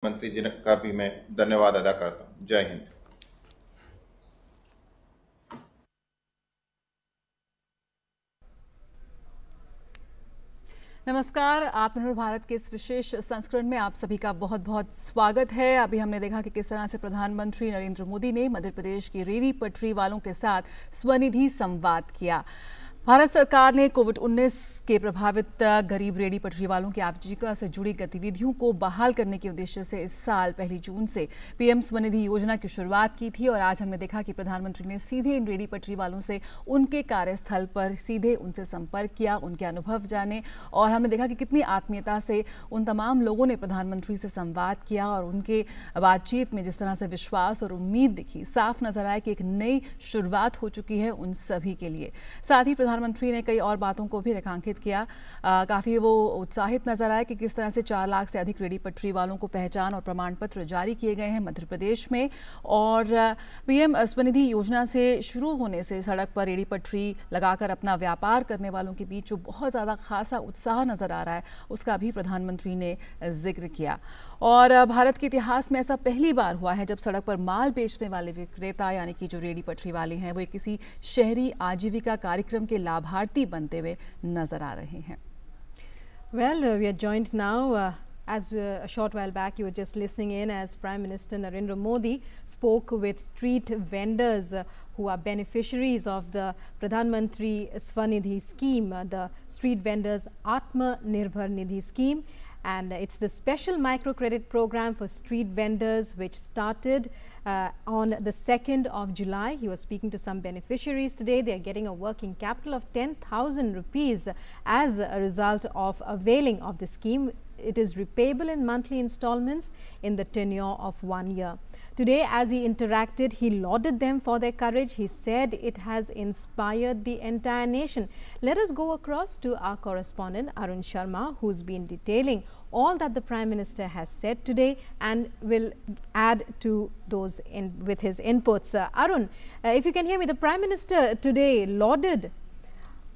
मंत्री जी का भी मैं धन्यवाद अदा करता हूँ। जय हिंद। नमस्कार, आत्मनिर्भर भारत के इस विशेष संस्करण में आप सभी का बहुत बहुत स्वागत है। अभी हमने देखा कि किस तरह से प्रधानमंत्री नरेंद्र मोदी ने मध्य प्रदेश की रेहड़ी पटरी वालों के साथ स्वनिधि संवाद किया। भारत सरकार ने कोविड-19 के प्रभावित गरीब रेहड़ी पटरी वालों की आजीविका से जुड़ी गतिविधियों को बहाल करने के उद्देश्य से इस साल 1 जून से पीएम स्वनिधि योजना की शुरुआत की थी और आज हमने देखा कि प्रधानमंत्री ने सीधे इन रेहड़ी पटरी वालों से उनके कार्यस्थल पर सीधे उनसे संपर्क किया, उनके अनुभव जाने और हमने देखा कि कितनी आत्मीयता से उन तमाम लोगों ने प्रधानमंत्री से संवाद किया और उनके बातचीत में जिस तरह से विश्वास और उम्मीद दिखी, साफ नजर आया कि एक नई शुरुआत हो चुकी है उन सभी के लिए। साथ ही प्रधानमंत्री ने कई और बातों को भी रेखांकित किया। काफ़ी वो उत्साहित नजर आए कि किस तरह से 4 लाख से अधिक रेहड़ी पटरी वालों को पहचान और प्रमाण पत्र जारी किए गए हैं मध्य प्रदेश में। और पीएम स्वनिधि योजना से शुरू होने से सड़क पर रेहड़ी पटरी लगाकर अपना व्यापार करने वालों के बीच जो बहुत ज़्यादा खासा उत्साह नजर आ रहा है, उसका भी प्रधानमंत्री ने जिक्र किया। और भारत के इतिहास में ऐसा पहली बार हुआ है जब सड़क पर माल बेचने वाले विक्रेता यानी कि जो रेहड़ी पटरी वाले हैं वो किसी शहरी आजीविका कार्यक्रम के लाभार्थी बनते हुए नजर आ रहे हैं। Well, we are joined now as a short while back you were just listening in as Prime Minister Narendra Modi spoke with street vendors who are beneficiaries of the Pradhan Mantri Swanidhi scheme, the street vendors Atmanirbhar Nidhi scheme. And it's the special microcredit program for street vendors which started on the 2nd of July. He was speaking to some beneficiaries today. They are getting a working capital of 10,000 rupees as a result of availing of the scheme. It is repayable in monthly installments in the tenure of 1 year. Today, as he interacted, he lauded them for their courage. He said it has inspired the entire nation. Let us go across to our correspondent Arun Sharma, who's been detailing all that the Prime Minister has said today and will add to those with his inputs. Arun, if you can hear me, the Prime Minister today lauded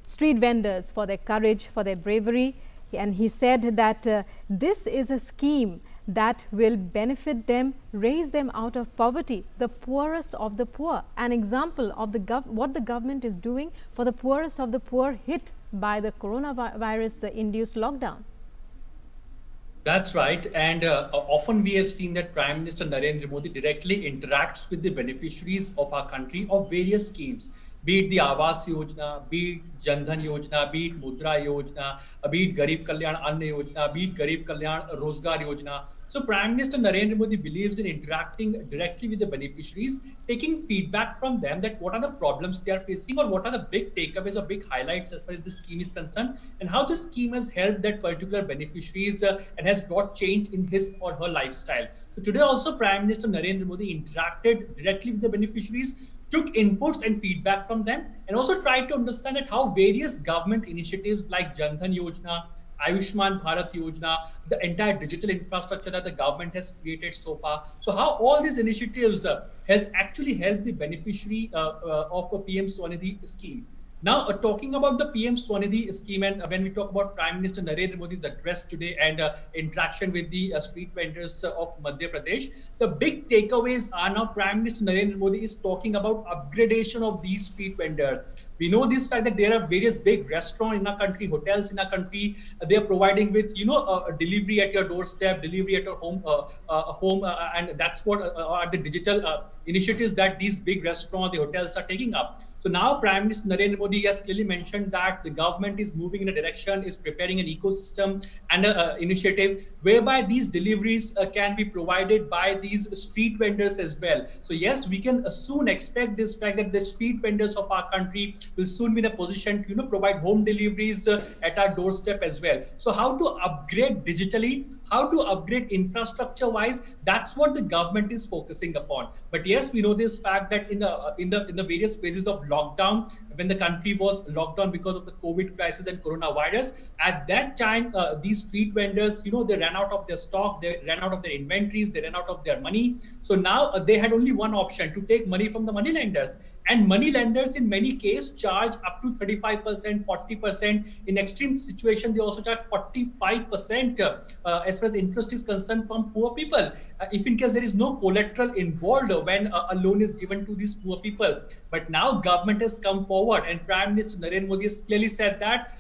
street vendors for their courage, for their bravery, and he said that this is a scheme that will benefit them, raise them out of poverty, the poorest of the poor, an example of what the government is doing for the poorest of the poor hit by the coronavirus induced lockdown. That's right, and often we have seen that Prime Minister Narendra Modi directly interacts with the beneficiaries of our country of various schemes, be it the Awas Yojana, be it Jan Dhan Yojana, be it Mudra Yojana, be it Garib Kalyan Ann Yojana, be it Garib Kalyan Rozgar Yojana. So Prime Minister Narendra Modi believes in interacting directly with the beneficiaries, taking feedback from them that what are the problems they are facing or what are the big takeaways or big highlights as far as this scheme is concerned and how this scheme has helped that particular beneficiaries and has brought change in his or her lifestyle. So today also Prime Minister Narendra Modi interacted directly with the beneficiaries, took inputs and feedback from them, and also tried to understand that how various government initiatives like Jan Dhan Yojana, Ayushman Bharat Yojana, the entire digital infrastructure that the government has created so far. So how all these initiatives has actually helped the beneficiary of a PM Swanidhi scheme. Now, talking about the PM Swanidhi scheme, and when we talk about Prime Minister Narendra Modi's address today and interaction with the street vendors of Madhya Pradesh, the big takeaways are now Prime Minister Narendra Modi is talking about upgradation of these street vendors. We know this fact that there are various big restaurants in our country, hotels in our country. They are providing with, a delivery at your doorstep, delivery at your home, and that's what are the digital initiatives that these big restaurants, the hotels are taking up. So now Prime Minister Narendra Modi has clearly mentioned that the government is moving in a direction, is preparing an ecosystem and an initiative whereby these deliveries can be provided by these street vendors as well. So yes, we can soon expect this fact that the street vendors of our country will soon be in a position to provide home deliveries at our doorstep as well. So how to upgrade digitally, how to upgrade infrastructure wise, that's what the government is focusing upon. But yes, we know this fact that in the various phases of lockdown, when the country was locked down because of the COVID crisis and coronavirus. At that time, these street vendors, they ran out of their stock, they ran out of their inventories, they ran out of their money. So now they had only one option: to take money from the money lenders. And money lenders in many cases charge up to 35%, 40%. In extreme situation, they also charge 45% as far as interest is concerned from poor people. If in case there is no collateral involved when a loan is given to these poor people. But now government has come forward and Prime Minister Narendra Modi has clearly said that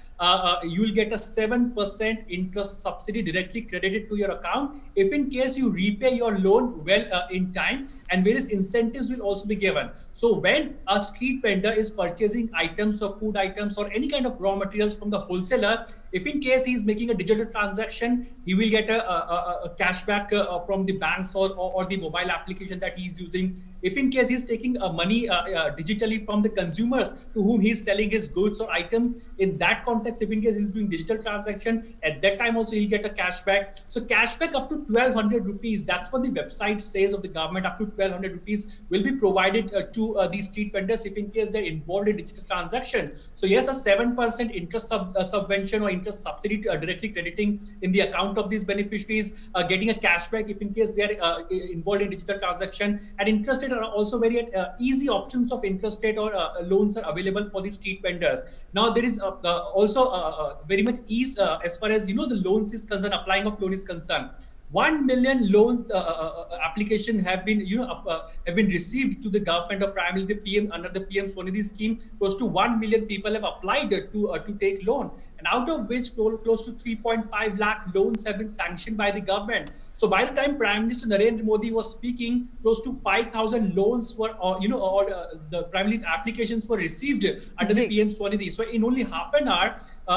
you will get a 7% interest subsidy directly credited to your account if in case you repay your loan well in time, and various incentives will also be given. So when a street vendor is purchasing items or food items or any kind of raw materials from the wholesaler, if in case he is making a digital transaction, he will get a cashback from the banks or the mobile application that he is using. If in case he's taking money digitally from the consumers to whom he's selling his goods or item, in that context, if in case he's doing digital transaction, at that time also he'll get a cashback. So cashback up to 1,200 rupees, that's what the website says of the government, up to 1,200 rupees will be provided to these street vendors if in case they're involved in digital transaction. So yes, a 7% interest subvention or interest subsidy directly crediting in the account of these beneficiaries, getting a cashback if in case they're involved in digital transaction, and interest rate are also very easy options of interest rate or loans are available for the street vendors. Now there is also very much ease as far as the loans is concerned, applying of loan is concerned. 1 million loans application have been received to the government of primarily the PM under the PM Swanidhi scheme. Close to 1 million people have applied to take loan, and out of which close to 3.5 lakh loans have been sanctioned by the government. So by the time Prime Minister Narendra Modi was speaking, close to 5,000 loans were, the primarily applications were received under the PM Swanidhi. So in only half an hour,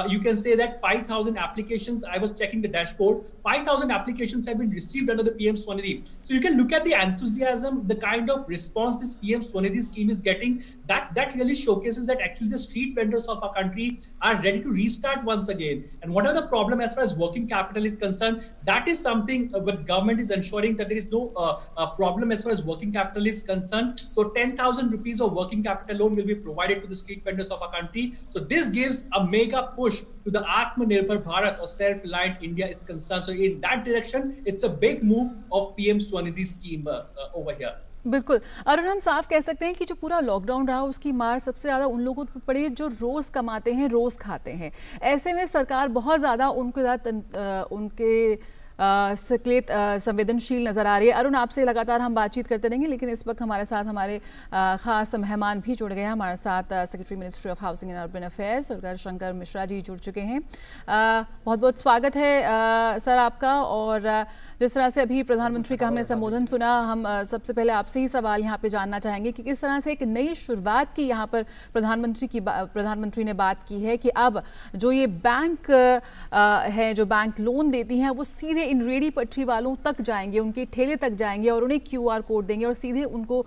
you can say that 5,000 applications. I was checking the dashboard. 5,000 applications have been received under the PM Swanidhi. So you can look at the enthusiasm, the kind of response this PM Swanidhi scheme is getting. That really showcases that actually the street vendors of our country are ready to restart once again. And whatever the problem as far as working capital is concerned, that is something what government is ensuring that there is no problem as far as working capital is concerned. So 10,000 rupees of working capital loan will be provided to the street vendors of our country. So this gives a mega push to the Atmanirbhar Bharat or self-reliant India is concerned. So in that direction, it's a big move of PM Swanidhi scheme over here. बिल्कुल अरुण, हम साफ कह सकते हैं कि जो पूरा lockdown रहा उसकी मार सबसे ज़्यादा उन लोगों पर पड़ी जो रोज़ कमाते हैं, रोज़ खाते हैं। ऐसे में सरकार बहुत ज़्यादा उनके सक्रियत संवेदनशील नज़र आ रही है। अरुण, आपसे लगातार हम बातचीत करते रहेंगे, लेकिन इस वक्त हमारे साथ हमारे ख़ास मेहमान भी जुड़ गए हैं। हमारे साथ secretary ministry of housing and urban affairs Gaurishankar Mishra ji जुड़ चुके हैं। बहुत बहुत स्वागत है सर आपका। और जिस तरह से अभी प्रधानमंत्री का हमने संबोधन सुना, हम सबसे पहले आपसे ही सवाल यहाँ पे जानना चाहेंगे कि किस तरह से एक नई शुरुआत की यहाँ पर प्रधानमंत्री ने बात की है कि अब जो ये बैंक है, जो बैंक लोन देती हैं, वो सीधे इन रेडी पटरी वालों तक जाएंगे, उनके ठेले तक जाएंगे और उन्हें QR कोड देंगे और सीधे उनको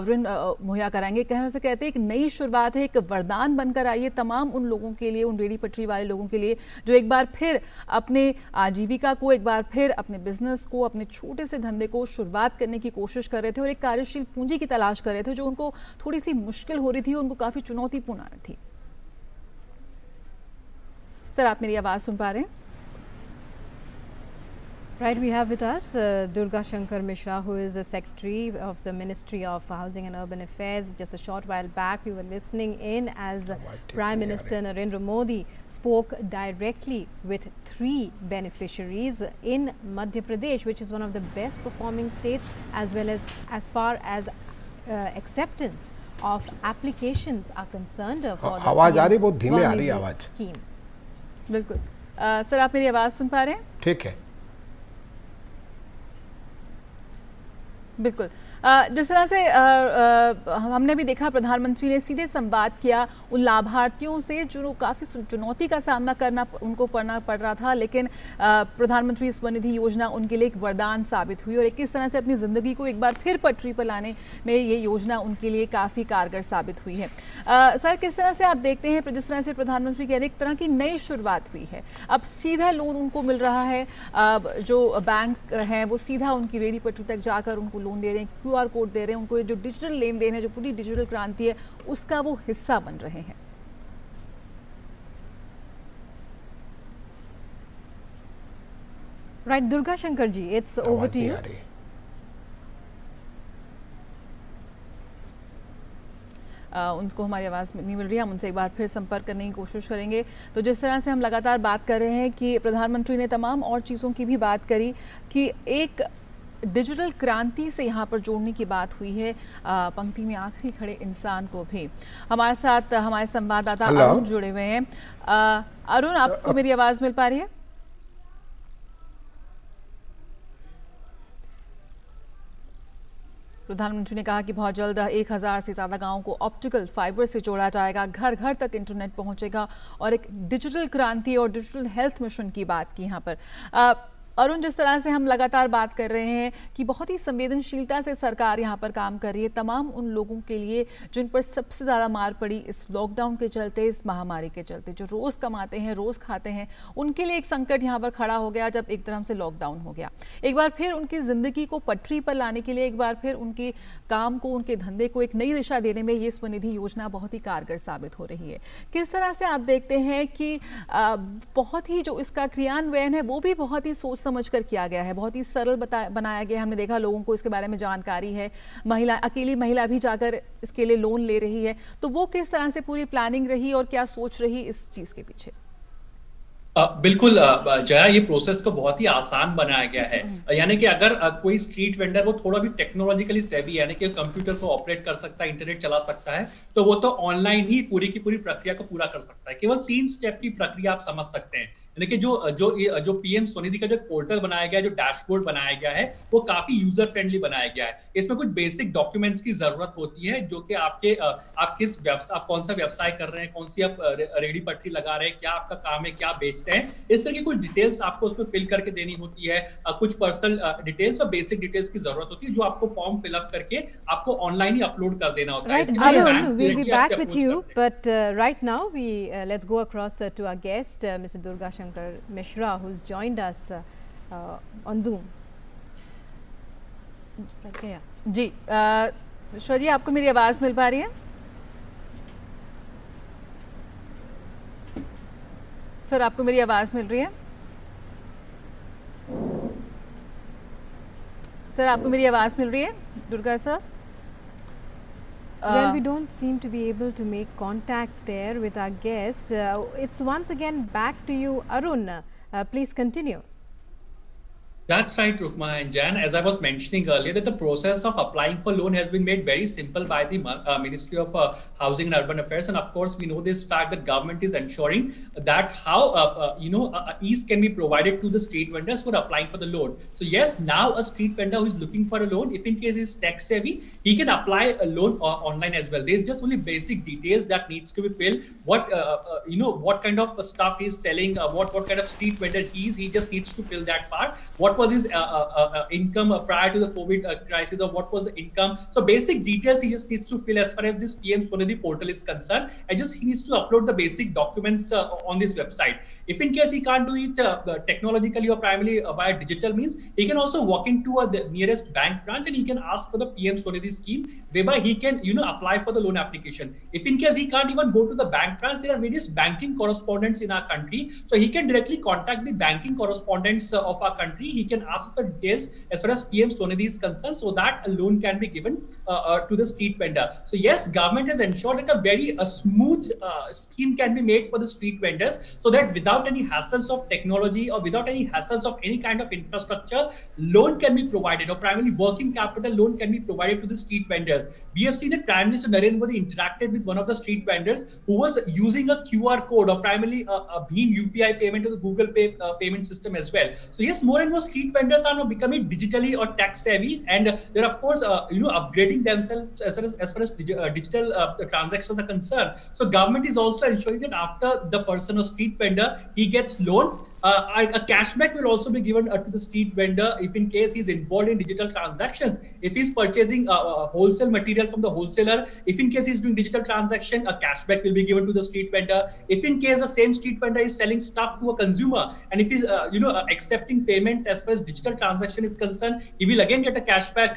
ऋण मुहैया कराएंगे। कहने से कहते हैं एक नई शुरुआत है, एक वरदान बनकर आई है तमाम उन लोगों के लिए, उन रेडी पटरी वाले लोगों के लिए जो एक बार फिर अपने आजीविका को, एक बार फिर अपने बिजनेस को, अपने छोटे से धंधे को शुरुआत करने की कोशिश कर रहे थे और एक कार्यशील पूंजी की तलाश कर रहे थे जो उनको थोड़ी सी मुश्किल हो रही थी, उनको काफ़ी चुनौतीपूर्ण आ रही थी। सर, आप मेरी आवाज़ सुन पा रहे हैं? Right, we have with us Durga Shankar Mishra, who is the Secretary of the Ministry of Housing and Urban Affairs. Just a short while back, we were listening in as Prime Minister Narendra Modi spoke directly with 3 beneficiaries in Madhya Pradesh, which is one of the best performing states, as well as far as acceptance of applications are concerned for the आवाज आ रही, बहुत धीमे आ रही है आवाज। Scheme. बिल्कुल sir, आप मेरी आवाज़ सुन पा रहे हैं? ठीक है। बिल्कुल, जिस तरह से हमने भी देखा, प्रधानमंत्री ने सीधे संवाद किया उन लाभार्थियों से जो काफ़ी चुनौती का सामना करना उनको पड़ रहा था, लेकिन प्रधानमंत्री स्वनिधि योजना उनके लिए एक वरदान साबित हुई और किस तरह से अपनी ज़िंदगी को एक बार फिर पटरी पर लाने में ये योजना उनके लिए काफ़ी कारगर साबित हुई है। सर, किस तरह से आप देखते हैं, जिस तरह से प्रधानमंत्री कह रहे हैं एक तरह की नई शुरुआत हुई है, अब सीधा लोन उनको मिल रहा है, जो बैंक हैं वो सीधा उनकी रेडी पटरी तक जाकर उनको लोन दे रहे हैं, QR कोड दे रहे हैं, उनको ये जो डिजिटल लेन देन है, जो पूरी डिजिटल क्रांति है, उसका वो हिस्सा बन रहे हैं। Right, Durga Shankar ji, it's over to you. उनको हमारी आवाज़ नहीं मिल रही है, हम उनसे एक बार फिर संपर्क करने की कोशिश करेंगे। तो जिस तरह से हम लगातार बात कर रहे हैं कि प्रधानमंत्री ने तमाम और चीज़ों की भी बात करी कि एक डिजिटल क्रांति से यहाँ पर जोड़ने की बात हुई है पंक्ति में आखिरी खड़े इंसान को भी। हमारे साथ हमारे संवाददाता अरुण जुड़े हुए हैं। अरुण, आपको मेरी आवाज़ मिल पा रही है? प्रधानमंत्री ने कहा कि बहुत जल्द 1000 से ज़्यादा गांवों को ऑप्टिकल फाइबर से जोड़ा जाएगा, घर घर तक इंटरनेट पहुंचेगा और एक डिजिटल क्रांति और डिजिटल हेल्थ मिशन की बात की यहाँ पर। अरुण, जिस तरह से हम लगातार बात कर रहे हैं कि बहुत ही संवेदनशीलता से सरकार यहाँ पर काम कर रही है तमाम उन लोगों के लिए जिन पर सबसे ज़्यादा मार पड़ी इस लॉकडाउन के चलते, इस महामारी के चलते, जो रोज़ कमाते हैं, रोज़ खाते हैं, उनके लिए एक संकट यहाँ पर खड़ा हो गया जब एक तरह से लॉकडाउन हो गया। एक बार फिर उनकी ज़िंदगी को पटरी पर लाने के लिए, एक बार फिर उनके काम को, उनके धंधे को एक नई दिशा देने में ये स्वनिधि योजना बहुत ही कारगर साबित हो रही है। किस तरह से आप देखते हैं कि बहुत ही जो इसका क्रियान्वयन है वो भी बहुत ही सोच समझकर किया गया है, बहुत ही सरल बनाया गया है। हमने देखा लोगों को इसके बारे में जानकारी है, अकेली महिला भी जाकर इसके लिए लोन ले रही है, तो वो किस तरह से पूरी प्लानिंग रही और क्या सोच रही इस चीज के पीछे? बिल्कुल जया, ये प्रोसेस को बहुत ही आसान बनाया गया है। यानी कि अगर कोई स्ट्रीट वेंडर वो थोड़ा भी टेक्नोलॉजिकली सेवी, यानी कि कंप्यूटर को ऑपरेट कर सकता है, इंटरनेट चला सकता है, तो वो तो ऑनलाइन ही पूरी की पूरी प्रक्रिया को पूरा कर सकता है। केवल 3 स्टेप की प्रक्रिया आप समझ सकते हैं। यानी कि जो पीएम स्वनिधि का जो पोर्टल बनाया गया है, जो डैशबोर्ड बनाया गया है, वो काफी यूजर फ्रेंडली बनाया गया है। इसमें कुछ बेसिक डॉक्यूमेंट्स की जरूरत होती है जो कि आप कौन सा व्यवसाय कर रहे हैं, कौन सी आप रेहड़ी पटरी लगा रहे हैं, क्या आपका काम है, क्या बेचते हैं, इस तरह की कुछ डिटेल्स आपको उसमें फिल करके देनी होती है। कुछ पर्सनल डिटेल्स और बेसिक डिटेल्स की जरूरत होती है जो आपको फॉर्म फिलअप करके आपको ऑनलाइन ही अपलोड कर देना होता है। Arun, we'll be back with you, but right now let's go across to our guest, Mr. Durga Shankar Mishra, who's joined us on Zoom. जी, मिश्रा जी, आपको मेरी आवाज मिल पा रही है? सर, आपको मेरी आवाज मिल रही है? सर, आपको मेरी आवाज मिल रही है, Durga sir? Well, we don't seem to be able to make contact there with our guest. It's once again back to you, Arun. Please continue. That's right, Rukma and Jan. As I was mentioning earlier, that the process of applying for loan has been made very simple by the Ministry of Housing and Urban Affairs, and of course, we know this fact that government is ensuring that how ease can be provided to the street vendors who are applying for the loan. So yes, now a street vendor who is looking for a loan, if in case he is tech savvy, he can apply a loan online as well. There's just only basic details that needs to be filled. What kind of stuff he is selling, what kind of street vendor he is. He just needs to fill that part. What was his income prior to the COVID crisis, or what was the income? So basic details he just needs to fill as far as this PM Swanithi portal is concerned, and just he needs to upload the basic documents on this website. If in case he can't do it technologically or primarily via digital means, he can also walk into the nearest bank branch and he can ask for the PM Swanithi scheme, whereby he can apply for the loan application. If in case he can't even go to the bank branch, there are various banking correspondents in our country, so he can directly contact the banking correspondents of our country. He can ask the details as far as PM Swanithi is concerned, so that a loan can be given to the street vendor. So yes, government has ensured that a very smooth scheme can be made for the street vendors, so that without any hassles of technology or without any hassles of any kind of infrastructure, loan can be provided, or primarily working capital loan can be provided to the street vendors. We have seen that Prime Minister Narendra Modi interacted with one of the street vendors who was using a QR code, or primarily a Bheem UPI payment to the Google Pay payment system as well. So yes, more and more street vendors are now becoming digitally or tech savvy, and they're of course upgrading themselves as far as digital transactions are concerned. So government is also ensuring that after the person or street vendor he gets loan, A cashback will also be given to the street vendor if in case he's involved in digital transactions. If he's purchasing wholesale material from the wholesaler, if in case he's doing digital transaction, a cashback will be given to the street vendor. If in case the same street vendor is selling stuff to a consumer, and if he's accepting payment as far as digital transaction is concerned, he will again get a cashback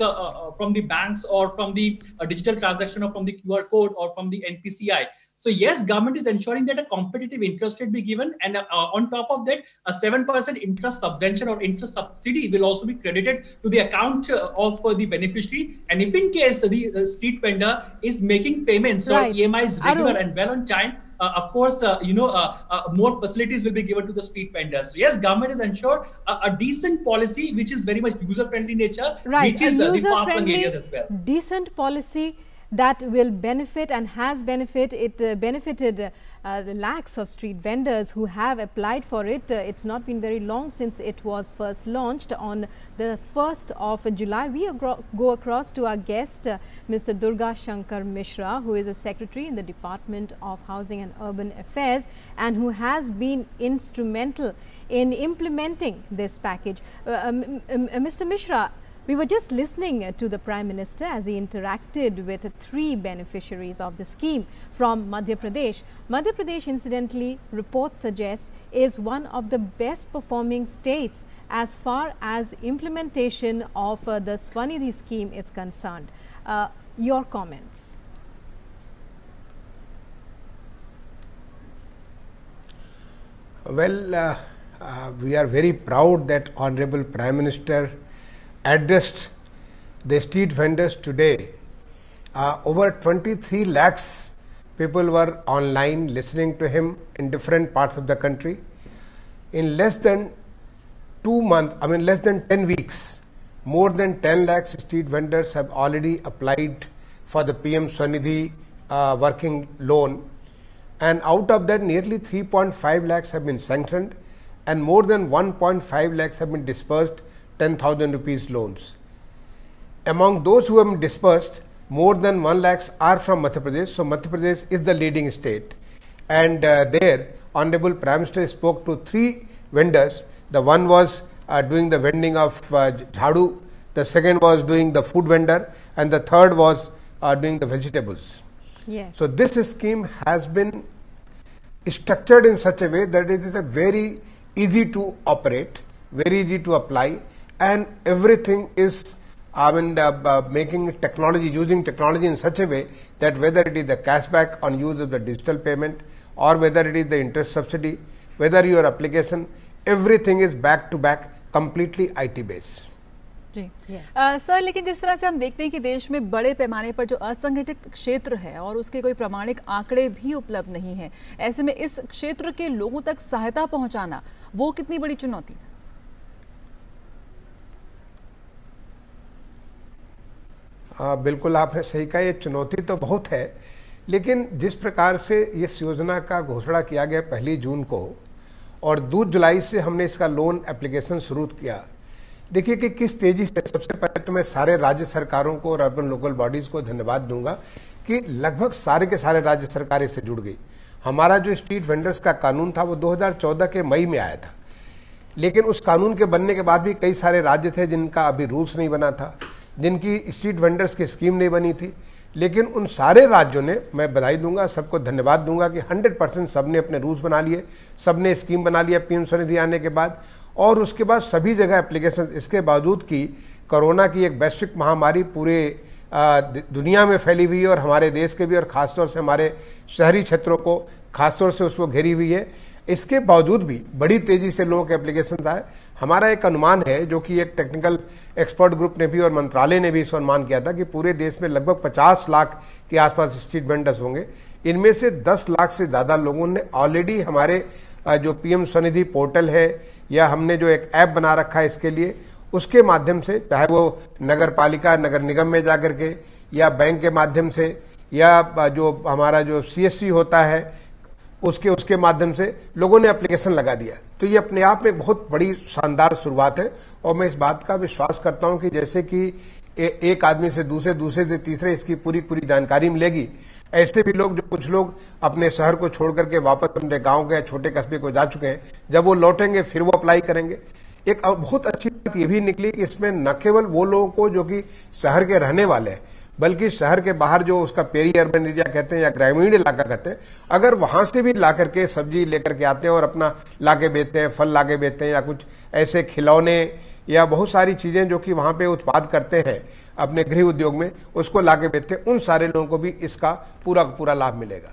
from the banks or from the digital transaction or from the QR code or from the NPCI. So yes, government is ensuring that a competitive interest rate be given, and on top of that, a 7% interest subvention or interest subsidy will also be credited to the account of the beneficiary. And if in case the street vendor is making payments or EMIs regular and well on time, of course, more facilities will be given to the street vendors. So yes, government has ensured a decent policy which is very much user-friendly nature, which is the far-flung areas as well. Decent policy that will benefit and has benefited the lakhs of street vendors who have applied for it. It's not been very long since it was first launched on the 1st of July. We go across to our guest, Mr. Durga Shankar Mishra, who is a secretary in the Department of Housing and Urban Affairs and who has been instrumental in implementing this package. Mr. Mishra, we were just listening to the Prime Minister as he interacted with 3 beneficiaries of the scheme from Madhya Pradesh. Madhya Pradesh, incidentally, reports suggest is one of the best performing states as far as implementation of the Swanidhi scheme is concerned. Your comments? Well, we are very proud that Honorable Prime Minister addressed the street vendors today. Over 23 lakhs people were online listening to him in different parts of the country. In less than 2 months, less than 10 weeks, more than 10 lakhs street vendors have already applied for the PM Swanidhi working loan, and out of that nearly 3.5 lakhs have been sanctioned and more than 1.5 lakhs have been dispersed 10,000 rupees loans. Among those who have been dispersed, more than 1 lakhs are from Madhya Pradesh. So Madhya Pradesh is the leading state, and there Honorable Prime Minister spoke to 3 vendors. The one was doing the vending of jhadu, the second was doing the food vendor, and the third was doing the vegetables. Yes. So this scheme has been structured in such a way that it is a very easy to operate, very easy to apply, and everything is making technology, using technology in such a way that whether it is the cashback on use of the digital payment or whether it is the interest subsidy, whether your application, everything is back to back, completely IT based. जी sir, लेकिन जिस तरह से हम देखते हैं कि देश में बड़े पैमाने पर जो असंगठित क्षेत्र है और उसके कोई प्रमाणिक आंकड़े भी उपलब्ध नहीं है, ऐसे में इस क्षेत्र के लोगों तक सहायता पहुंचाना वो कितनी बड़ी चुनौती है? बिल्कुल आपने सही कहा, ये चुनौती तो बहुत है, लेकिन जिस प्रकार से इस योजना का घोषणा किया गया 1 जून को और 2 जुलाई से हमने इसका लोन एप्लीकेशन शुरू किया, देखिए कि किस तेजी से। सबसे पहले तो मैं सारे राज्य सरकारों को और अर्बन लोकल बॉडीज को धन्यवाद दूंगा कि लगभग सारे के सारे राज्य सरकार इससे जुड़ गई। हमारा जो स्ट्रीट वेंडर्स का कानून था वो 2014 के मई में आया था, लेकिन उस कानून के बनने के बाद भी कई सारे राज्य थे जिनका अभी रूल्स नहीं बना था, जिनकी स्ट्रीट वेंडर्स की स्कीम नहीं बनी थी, लेकिन उन सारे राज्यों ने, मैं बधाई दूंगा, सबको धन्यवाद दूंगा कि 100% सबने अपने रूल्स बना लिए, सबने स्कीम बना लिया पीएम स्वनिधि आने के बाद, और उसके बाद सभी जगह एप्लीकेशन। इसके बावजूद कि कोरोना की एक वैश्विक महामारी पूरे दुनिया में फैली हुई है और हमारे देश के भी, और खासतौर से हमारे शहरी क्षेत्रों को खासतौर से उसको घेरी हुई है, इसके बावजूद भी बड़ी तेजी से लोगों के एप्लीकेशन आए। हमारा एक अनुमान है, जो कि एक टेक्निकल एक्सपर्ट ग्रुप ने भी और मंत्रालय ने भी इस अनुमान किया था, कि पूरे देश में लगभग 50 लाख के आसपास स्ट्रीट वेंडर्स होंगे। इनमें से 10 लाख से ज़्यादा लोगों ने ऑलरेडी हमारे जो पीएम स्वनिधि पोर्टल है या हमने जो एक ऐप बना रखा है इसके लिए, उसके माध्यम से, चाहे वो नगर पालिका नगर निगम में जाकर के या बैंक के माध्यम से या जो हमारा जो CSC होता है उसके माध्यम से लोगों ने एप्लीकेशन लगा दिया। तो ये अपने आप में बहुत बड़ी शानदार शुरुआत है, और मैं इस बात का विश्वास करता हूं कि जैसे कि एक आदमी से दूसरे से तीसरे इसकी पूरी जानकारी मिलेगी, ऐसे भी लोग, जो कुछ लोग अपने शहर को छोड़ करके वापस अपने गांव के छोटे कस्बे को जा चुके हैं, जब वो लौटेंगे फिर वो अप्लाई करेंगे। एक बहुत अच्छी बात ये भी निकली कि इसमें न केवल वो लोगों को जो कि शहर के रहने वाले हैं, बल्कि शहर के बाहर जो उसका पेरी अर्बन एरिया कहते हैं या ग्रामीण इलाका कहते हैं, अगर वहां से भी ला करके सब्जी लेकर के आते हैं और अपना लाके बेचते हैं, फल लाके बेचते हैं या कुछ ऐसे खिलौने या बहुत सारी चीजें जो कि वहां पे उत्पाद करते हैं अपने गृह उद्योग में, उसको लाके बेचते हैं, उन सारे लोगों को भी इसका पूरा लाभ मिलेगा।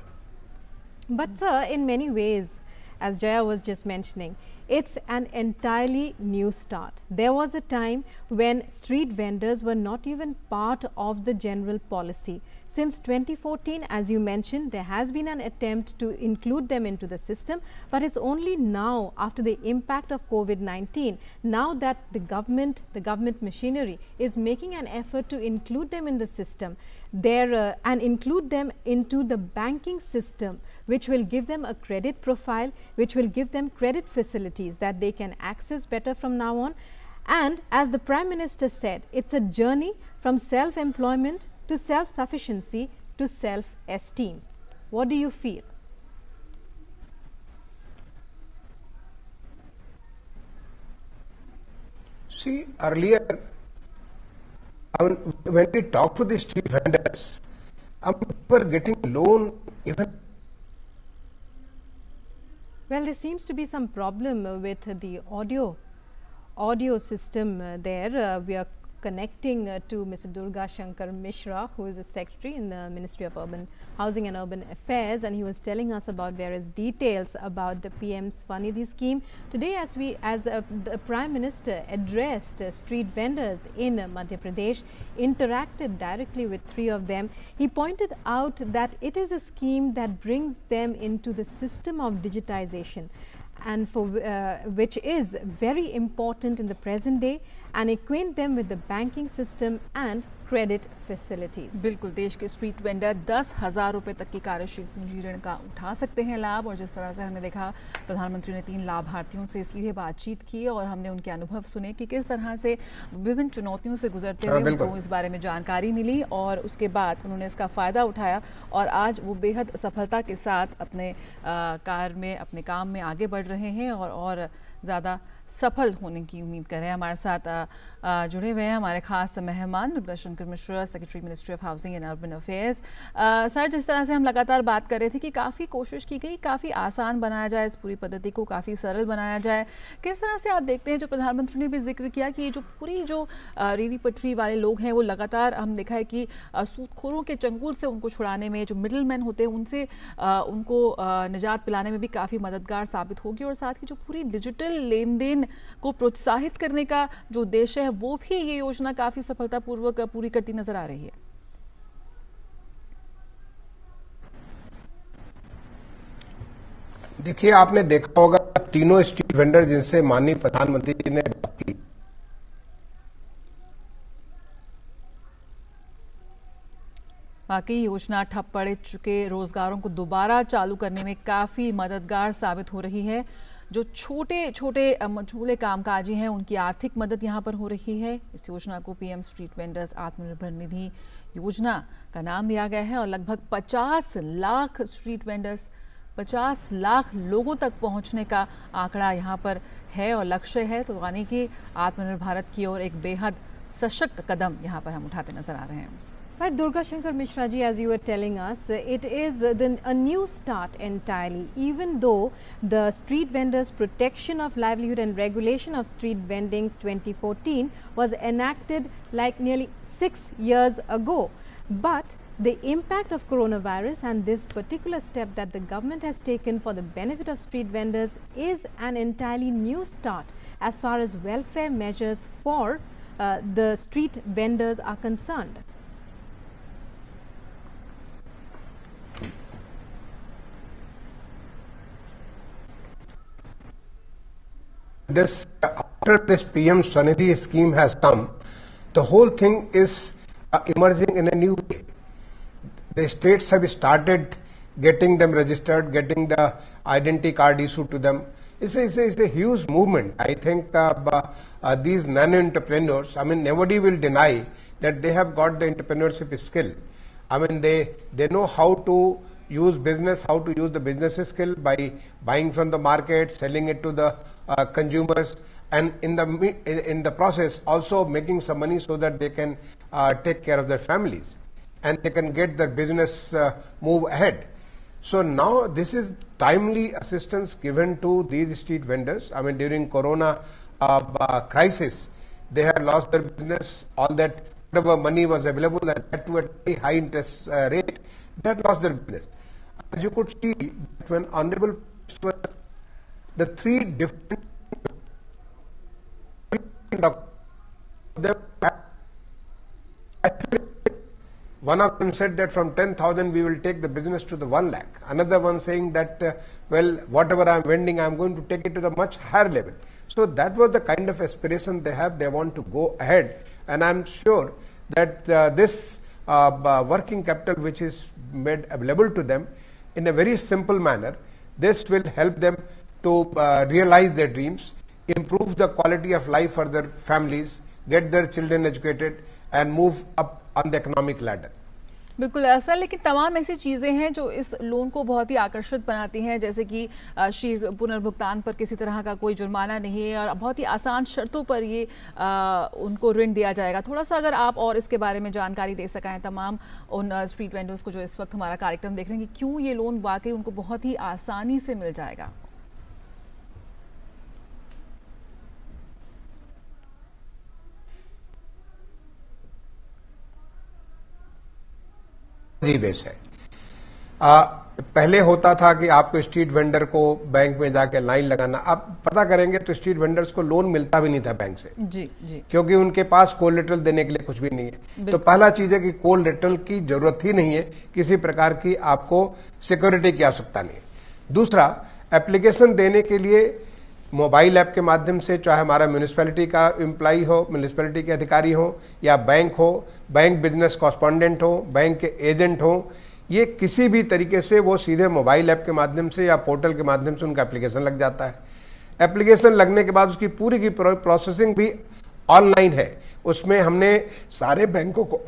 But sir, in many ways, as Jaya was just mentioning, it's an entirely new start. There was a time when street vendors were not even part of the general policy. Since 2014, as you mentioned, there has been an attempt to include them into the system, but it's only now, after the impact of COVID-19, now that the government machinery is making an effort to include them in the system, and include them into the banking system, which will give them a credit profile, which will give them credit facilities that they can access better from now on. And as the Prime Minister said, it's a journey from self-employment to self-sufficiency to self-esteem. What do you feel? See, earlier, when we talk to the street vendors, we were getting loan even. Well, there seems to be some problem with the audio system there. We are connecting to Mr. Durga Shankar Mishra, who is the Secretary in the Ministry of Urban Housing and Urban Affairs, and he was telling us about various details about the PM Swanidhi scheme. Today, as the Prime Minister addressed street vendors in Madhya Pradesh, interacted directly with 3 of them, he pointed out that it is a scheme that brings them into the system of digitization, and for which is very important in the present day, and acquaint them with the banking system and credit facilities. बिल्कुल, देश के street vendor 10,000 रुपए तक की कार्यशील पूंजी ऋण का उठा सकते हैं लाभ। और जिस तरह से हमने देखा, प्रधानमंत्री ने 3 लाभार्थियों से सीधे बातचीत की और हमने उनके अनुभव सुने कि किस तरह से विभिन्न चुनौतियों से गुजरते हुए उनको इस बारे में जानकारी मिली और उसके बाद उन्होंने इसका फ़ायदा उठाया और आज वो बेहद सफलता के साथ अपने कार्य में, अपने काम में आगे बढ़ रहे हैं और ज़्यादा सफल होने की उम्मीद कर रहे हैं। हमारे साथ जुड़े हुए हैं हमारे खास मेहमान Durga Shankar Mishra, secretary ministry of housing and urban affairs. Sir, जिस तरह से हम लगातार बात कर रहे थे कि काफ़ी कोशिश की गई, काफ़ी आसान बनाया जाए इस पूरी पद्धति को, काफ़ी सरल बनाया जाए, किस तरह से आप देखते हैं, जो प्रधानमंत्री ने भी जिक्र किया कि ये जो पूरी जो रेहड़ी पटरी वाले लोग हैं वो लगातार हम देखा है कि सूदखोरों के चंगुल से उनको छुड़ाने में, जो मिडिल मैन होते हैं उनसे उनको निजात पिलाने में भी काफ़ी मददगार साबित होगी और साथ ही जो पूरी डिजिटल लेन देन को प्रोत्साहित करने का जो उद्देश्य है वो भी ये योजना काफी सफलतापूर्वक पूरी करती नजर आ रही है। देखिए, आपने देखा होगा तीनों स्ट्रीट वेंडर जिनसे माननीय प्रधानमंत्री जी ने बात की, वाकई योजना ठप पड़ चुके रोजगारों को दोबारा चालू करने में काफी मददगार साबित हो रही है। जो छोटे छोटे मझोले कामकाजी हैं उनकी आर्थिक मदद यहाँ पर हो रही है। इस योजना को PM street vendors Atmanirbhar Nidhi योजना का नाम दिया गया है और लगभग 50 लाख स्ट्रीट वेंडर्स, 50 लाख लोगों तक पहुँचने का आंकड़ा यहाँ पर है और लक्ष्य है। तो यानी कि आत्मनिर्भर भारत की ओर एक बेहद सशक्त कदम यहाँ पर हम उठाते नजर आ रहे हैं। But Durga Shankar Mishra ji, as you were telling us, it is a new start entirely. Even though the Street Vendors Protection of Livelihood and Regulation of Street Vendings 2014 was enacted like nearly 6 years ago, but the impact of coronavirus and this particular step that the government has taken for the benefit of street vendors is an entirely new start as far as welfare measures for the street vendors are concerned. This, after this PM Swanidhi scheme has come, the whole thing is emerging in a new way. The states have started getting them registered, getting the identity card issued to them. It's a huge movement. I think these nano entrepreneurs, I mean, nobody will deny that they have got the entrepreneurship skill. I mean, they know how to use business, how to use the business skill by buying from the market, selling it to the consumers, and in the process also making some money so that they can take care of their families and they can get their business move ahead. So now this is timely assistance given to these street vendors. I mean, during Corona crisis, they had lost their business, all that whatever money was available and that to a very high interest rate, they had lost their business. As you could see, when Honorable the three different one of them said that from 10,000 we will take the business to the 1 lakh. Another one saying that, well, whatever I am vending, I am going to take it to the much higher level. So that was the kind of aspiration they have. They want to go ahead. And I am sure that this working capital which is made available to them in a very simple manner, this will help them to realize their dreams, improve the quality of life for their families, get their children educated and move up on the economic ladder. बिल्कुल ऐसा, लेकिन तमाम ऐसी चीज़ें हैं जो इस loan को बहुत ही आकर्षित बनाती हैं, जैसे कि शीघ्र पुनर्भुगतान पर किसी तरह का कोई जुर्माना नहीं है और बहुत ही आसान शर्तों पर ये उनको ऋण दिया जाएगा। थोड़ा सा अगर आप और इसके बारे में जानकारी दे सकें तमाम उन स्ट्रीट वेंडर्स को जो इस वक्त हमारा कार्यक्रम देख रहे हैं कि क्यों ये लोन वाकई उनको बहुत ही आसानी से मिल जाएगा। बेस है। पहले होता था कि आपको स्ट्रीट वेंडर को बैंक में जाके लाइन लगाना, आप पता करेंगे तो स्ट्रीट वेंडर्स को लोन मिलता भी नहीं था बैंक से, जी जी, क्योंकि उनके पास कोलेटरल देने के लिए कुछ भी नहीं है। तो पहला चीज है कि कोलेटरल की जरूरत ही नहीं है, किसी प्रकार की आपको सिक्योरिटी की आवश्यकता नहीं है। दूसरा, एप्लीकेशन देने के लिए मोबाइल ऐप के माध्यम से, चाहे हमारा म्यूनिसिपैलिटी का एम्प्लॉई हो, म्यूनिसिपैलिटी के अधिकारी हो या बैंक हो, बैंक बिजनेस कॉरेस्पॉन्डेंट हो, बैंक के एजेंट हो, ये किसी भी तरीके से वो सीधे मोबाइल ऐप के माध्यम से या पोर्टल के माध्यम से उनका एप्लीकेशन लग जाता है। एप्लीकेशन लगने के बाद उसकी पूरी की प्रोसेसिंग भी ऑनलाइन है। उसमें हमने सारे बैंकों को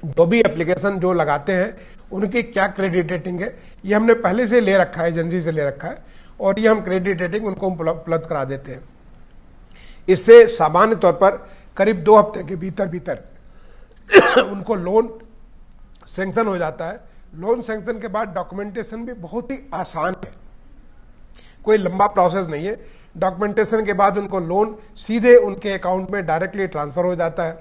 जो भी एप्लीकेशन जो लगाते हैं उनकी क्या क्रेडिट रेटिंग है ये हमने पहले से ले रखा है, एजेंसी से ले रखा है, और ये हम क्रेडिट रेटिंग उनको उपलब्ध करा देते हैं। इससे सामान्य तौर पर करीब 2 हफ्ते के भीतर उनको लोन सैंक्शन हो जाता है। लोन सैंक्शन के बाद डॉक्यूमेंटेशन भी बहुत ही आसान है, कोई लंबा प्रोसेस नहीं है। डॉक्यूमेंटेशन के बाद उनको लोन सीधे उनके अकाउंट में डायरेक्टली ट्रांसफर हो जाता है।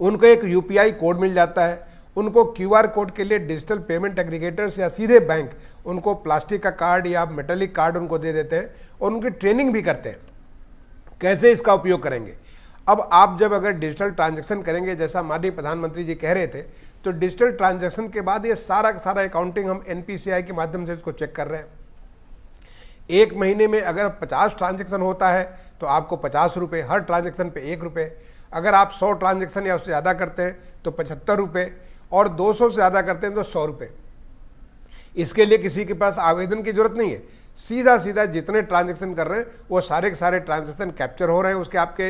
उनको एक यूपीआई कोड मिल जाता है। उनको क्यूआर कोड के लिए डिजिटल पेमेंट एग्रीगेटर्स या सीधे बैंक उनको प्लास्टिक का कार्ड या मेटेलिक कार्ड उनको दे देते हैं और उनकी ट्रेनिंग भी करते हैं कैसे इसका उपयोग करेंगे। अब आप जब अगर डिजिटल ट्रांजैक्शन करेंगे, जैसा माननीय प्रधानमंत्री जी कह रहे थे, तो डिजिटल ट्रांजैक्शन के बाद ये सारा अकाउंटिंग हम एनपीसीआई के माध्यम से इसको चेक कर रहे हैं। 1 महीने में अगर 50 ट्रांजैक्शन होता है तो आपको 50 रुपये, हर ट्रांजैक्शन पे 1 रुपये। अगर आप 100 ट्रांजैक्शन या उससे ज़्यादा करते हैं तो 75 रुपये, और 200 से ज़्यादा करते हैं तो 100 रुपये। इसके लिए किसी के पास आवेदन की जरूरत नहीं है, सीधा सीधा जितने ट्रांजैक्शन कर रहे हैं वो सारे के सारे ट्रांजैक्शन कैप्चर हो रहे हैं उसके आपके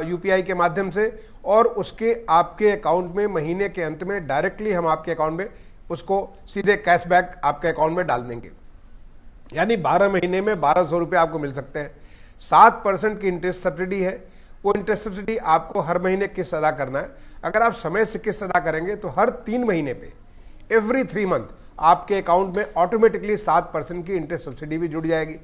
यूपीआई के माध्यम से, और उसके आपके अकाउंट में महीने के अंत में डायरेक्टली हम आपके अकाउंट में उसको सीधे कैशबैक आपके अकाउंट में डाल देंगे। यानी 12 महीने में 1200 रुपये आपको मिल सकते हैं। 7% की इंटरेस्ट सब्सिडी है। वो इंटरेस्ट सब्सिडी आपको हर महीने किस्त अदा करना है। अगर आप समय से किस्त अदा करेंगे तो हर 3 महीने पे, एवरी 3 मंथ आपके अकाउंट में ऑटोमेटिकली 7% की इंटरेस्ट सब्सिडी भी जुड़ जाएगी।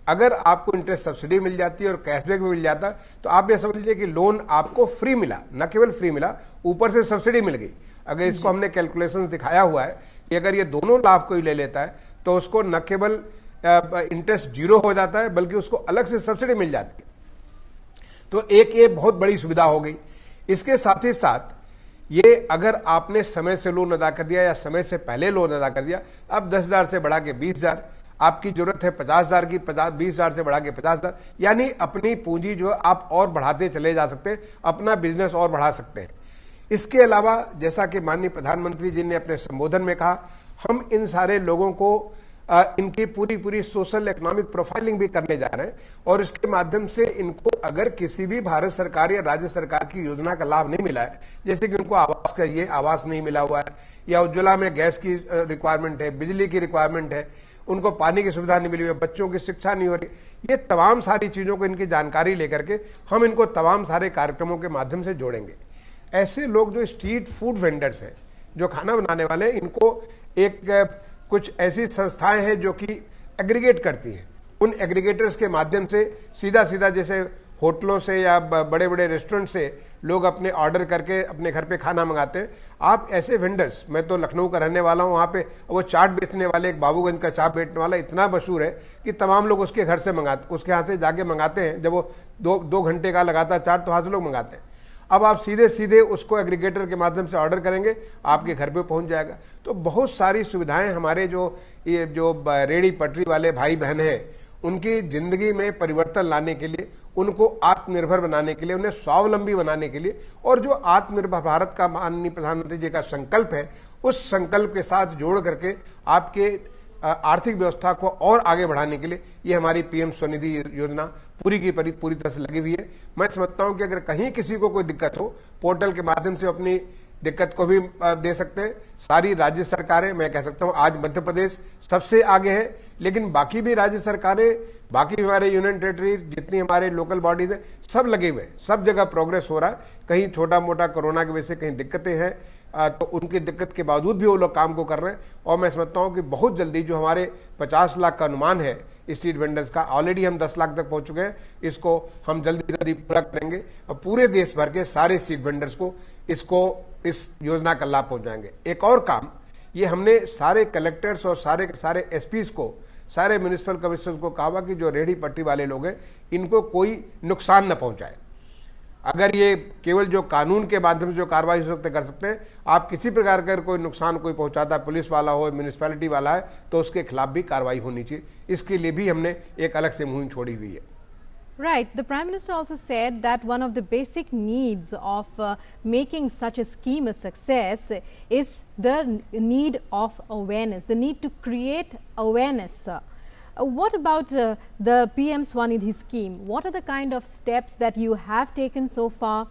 अगर आपको इंटरेस्ट सब्सिडी मिल जाती है और कैशबैक भी मिल जाता है तो आप ये समझ लीजिए कि लोन आपको फ्री मिला, न केवल फ्री मिला, ऊपर से सब्सिडी मिल गई। अगर इसको हमने कैलकुलेशंस दिखाया हुआ है कि अगर ये दोनों लाभ कोई ले लेता है तो उसको न केवल इंटरेस्ट 0 हो जाता है बल्कि उसको अलग से सब्सिडी मिल जाती है। तो एक ये बहुत बड़ी सुविधा हो गई। इसके साथ ही साथ ये अगर आपने समय से लोन अदा कर दिया या समय से पहले लोन अदा कर दिया, अब 10,000 से बढ़ा के 20,000, आपकी जरूरत है 50,000 की, 20,000 से बढ़ा के 50,000, यानी अपनी पूंजी जो आप और बढ़ाते चले जा सकते हैं, अपना बिजनेस और बढ़ा सकते हैं। इसके अलावा जैसा कि माननीय प्रधानमंत्री जी ने अपने संबोधन में कहा, हम इन सारे लोगों को इनकी पूरी पूरी सोशल इकोनॉमिक प्रोफाइलिंग भी करने जा रहे हैं और इसके माध्यम से इनको अगर किसी भी भारत सरकार या राज्य सरकार की योजना का लाभ नहीं मिला है, जैसे कि उनको आवास का ये आवास नहीं मिला हुआ है या उज्ज्वला में गैस की रिक्वायरमेंट है, बिजली की रिक्वायरमेंट है, उनको पानी की सुविधा नहीं मिली हुई है, बच्चों की शिक्षा नहीं हो रही, ये तमाम सारी चीजों को इनकी जानकारी लेकर के हम इनको तमाम सारे कार्यक्रमों के माध्यम से जोड़ेंगे। ऐसे लोग जो स्ट्रीट फूड वेंडर्स हैं, जो खाना बनाने वाले, इनको एक कुछ ऐसी संस्थाएं हैं जो कि एग्रीगेट करती हैं। उन एग्रीगेटर्स के माध्यम से सीधा सीधा जैसे होटलों से या बड़े बड़े रेस्टोरेंट से लोग अपने ऑर्डर करके अपने घर पे खाना मंगाते हैं। आप ऐसे वेंडर्स, मैं तो लखनऊ का रहने वाला हूँ, वहाँ पे वो चाट बेचने वाले, एक बाबूगंज का चाट बेचने वाला इतना मशहूर है कि तमाम लोग उसके घर से मंगाते, उसके यहाँ से जाके मंगाते हैं। जब वो दो घंटे का लगातार चाट, तो वहाँ से लोग मंगाते हैं। अब आप सीधे सीधे उसको एग्रीगेटर के माध्यम से ऑर्डर करेंगे, आपके घर पे पहुंच जाएगा। तो बहुत सारी सुविधाएं हमारे जो रेड़ी पटरी वाले भाई बहन हैं, उनकी जिंदगी में परिवर्तन लाने के लिए, उनको आत्मनिर्भर बनाने के लिए, उन्हें स्वावलंबी बनाने के लिए, और जो आत्मनिर्भर भारत का माननीय प्रधानमंत्री जी का संकल्प है, उस संकल्प के साथ जोड़ करके आपके आर्थिक व्यवस्था को और आगे बढ़ाने के लिए ये हमारी पीएम स्वनिधि योजना पूरी की पूरी तरह से लगी हुई है। मैं समझता हूं कि अगर कहीं किसी को कोई दिक्कत हो, पोर्टल के माध्यम से अपनी दिक्कत को भी दे सकते हैं। सारी राज्य सरकारें, मैं कह सकता हूं आज मध्य प्रदेश सबसे आगे है, लेकिन बाकी भी राज्य सरकारें, बाकी हमारे यूनियन टेरिटरी, जितनी हमारे लोकल बॉडीज हैं, सब लगे हुए, सब जगह प्रोग्रेस हो रहा है। कहीं छोटा मोटा कोरोना की वजह से कहीं दिक्कतें हैं, तो उनकी दिक्कत के बावजूद भी वो लोग काम को कर रहे हैं। और मैं समझता हूं कि बहुत जल्दी जो हमारे 50 लाख का अनुमान है स्ट्रीट वेंडर्स का, ऑलरेडी हम 10 लाख तक पहुंच चुके हैं, इसको हम जल्दी पूरा करेंगे और पूरे देश भर के सारे स्ट्रीट वेंडर्स को इस योजना का लाभ पहुंचाएंगे। एक और काम, ये हमने सारे कलेक्टर्स और सारे एसपीज को, सारे म्युनिसिपल कमिश्नर्स को कहा कि जो रेहड़ी पट्टी वाले लोग हैं, इनको कोई नुकसान न पहुंचाए। अगर ये केवल जो कानून के माध्यम से जो कार्रवाई हो सकते कर सकते हैं, आप किसी प्रकार का कोई नुकसान कोई पहुंचाता है, पुलिस वाला हो, म्युनिसिपैलिटी वाला है, तो उसके खिलाफ भी कार्रवाई होनी चाहिए। इसके लिए भी हमने एक अलग से मुहिम छोड़ी हुई है। Right. The Prime Minister also said that one of the basic needs of making such a scheme a success is the need of awareness, the need to create awareness. What about the PM Swanidhi scheme? What are the kind of steps that you have taken so far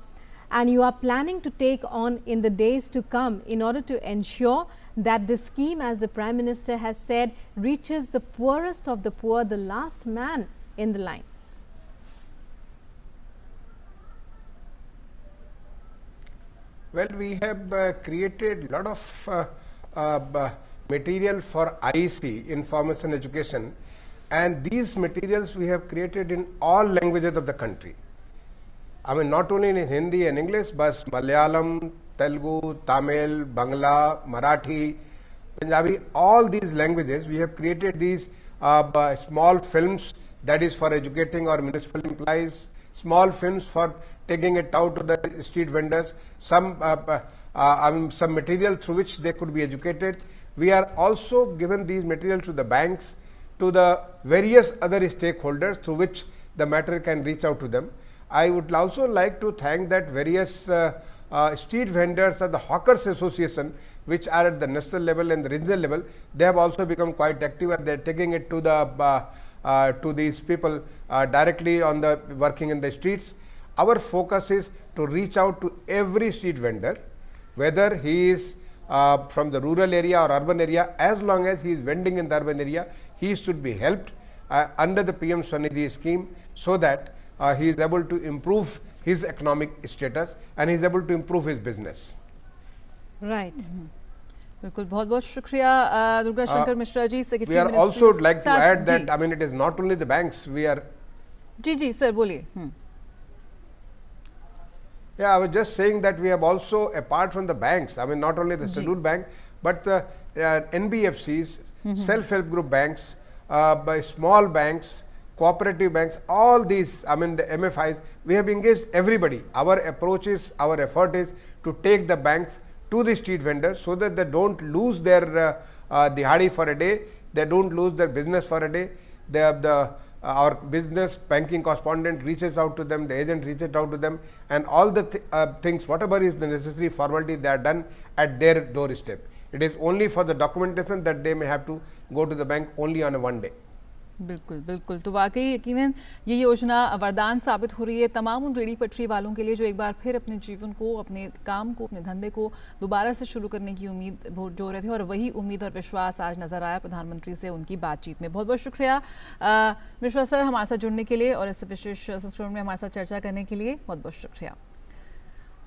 and you are planning to take on in the days to come in order to ensure that the scheme, as the Prime Minister has said, reaches the poorest of the poor, the last man in the line? Well, we have created a lot of material for IEC, Information Education, and these materials we have created in all languages of the country. I mean, not only in Hindi and English, but Malayalam, Telugu, Tamil, Bangla, Marathi, Punjabi, all these languages, we have created these small films, that is for educating our municipal employees, small films for taking it out to the street vendors, some material through which they could be educated. We are also given these materials to the banks, to the various other stakeholders through which the matter can reach out to them. I would also like to thank that various street vendors and the Hawkers Association, which are at the national level and the regional level. They have also become quite active and they are taking it to to these people directly on the working in the streets. Our focus is to reach out to every street vendor, whether he is from the rural area or urban area. As long as he is vending in the urban area, he should be helped under the PM Swanidhi scheme, so that he is able to improve his economic status and he is able to improve his business. Right. बिल्कुल, बहुत बहुत शुक्रिया Durga Shankar Mishra ji, secretary We are ministry. also like to add that, जी। I mean, it is not only the banks, we are. जी sir बोलिए। Yeah, I was just saying that we have also, apart from the banks, I mean, not only the scheduled bank, but the NBFCs, self-help group banks, by small banks, cooperative banks, all these, I mean, the MFIs, we have engaged everybody. Our approach is, our effort is to take the banks to the street vendors so that they don't lose their dihadi for a day, they don't lose their business for a day. They have our business banking correspondent reaches out to them, the agent reaches out to them, and all the things, whatever is the necessary formality, they are done at their doorstep. It is only for the documentation that they may have to go to the bank only on a one day. बिल्कुल बिल्कुल, तो वाकई यकीनन ये योजना वरदान साबित हो रही है तमाम उन रेडी पटरी वालों के लिए जो एक बार फिर अपने जीवन को, अपने काम को, अपने धंधे को दोबारा से शुरू करने की उम्मीद जो रहे थे, और वही उम्मीद और विश्वास आज नजर आया प्रधानमंत्री से उनकी बातचीत में। बहुत बहुत शुक्रिया मिश्रा सर हमारे साथ जुड़ने के लिए और इस विशेष संस्करण में हमारे साथ चर्चा करने के लिए बहुत बहुत शुक्रिया।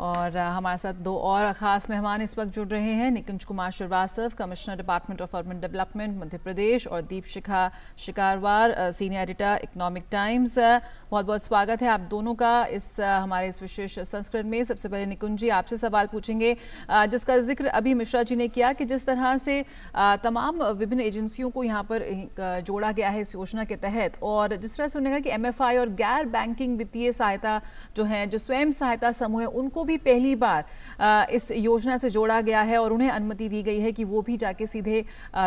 और हमारे साथ दो और ख़ास मेहमान इस वक्त जुड़ रहे हैं, Nikunj Kumar Shrivastava, commissioner department of urban development Madhya Pradesh, और Deepshikha Sikarwar, senior editor Economic Times. बहुत बहुत स्वागत है आप दोनों का हमारे इस विशेष संस्करण में। सबसे पहले निकुंज जी आपसे सवाल पूछेंगे, जिसका जिक्र अभी मिश्रा जी ने किया कि जिस तरह से तमाम विभिन्न एजेंसियों को यहाँ पर जोड़ा गया है इस योजना के तहत, और जिस तरह से उन्होंने कहा कि MFI और गैर बैंकिंग वित्तीय सहायता जो है, जो स्वयं सहायता समूह है, उनको भी पहली बार इस योजना से जोड़ा गया है और उन्हें अनुमति दी गई है कि वो भी जाके सीधे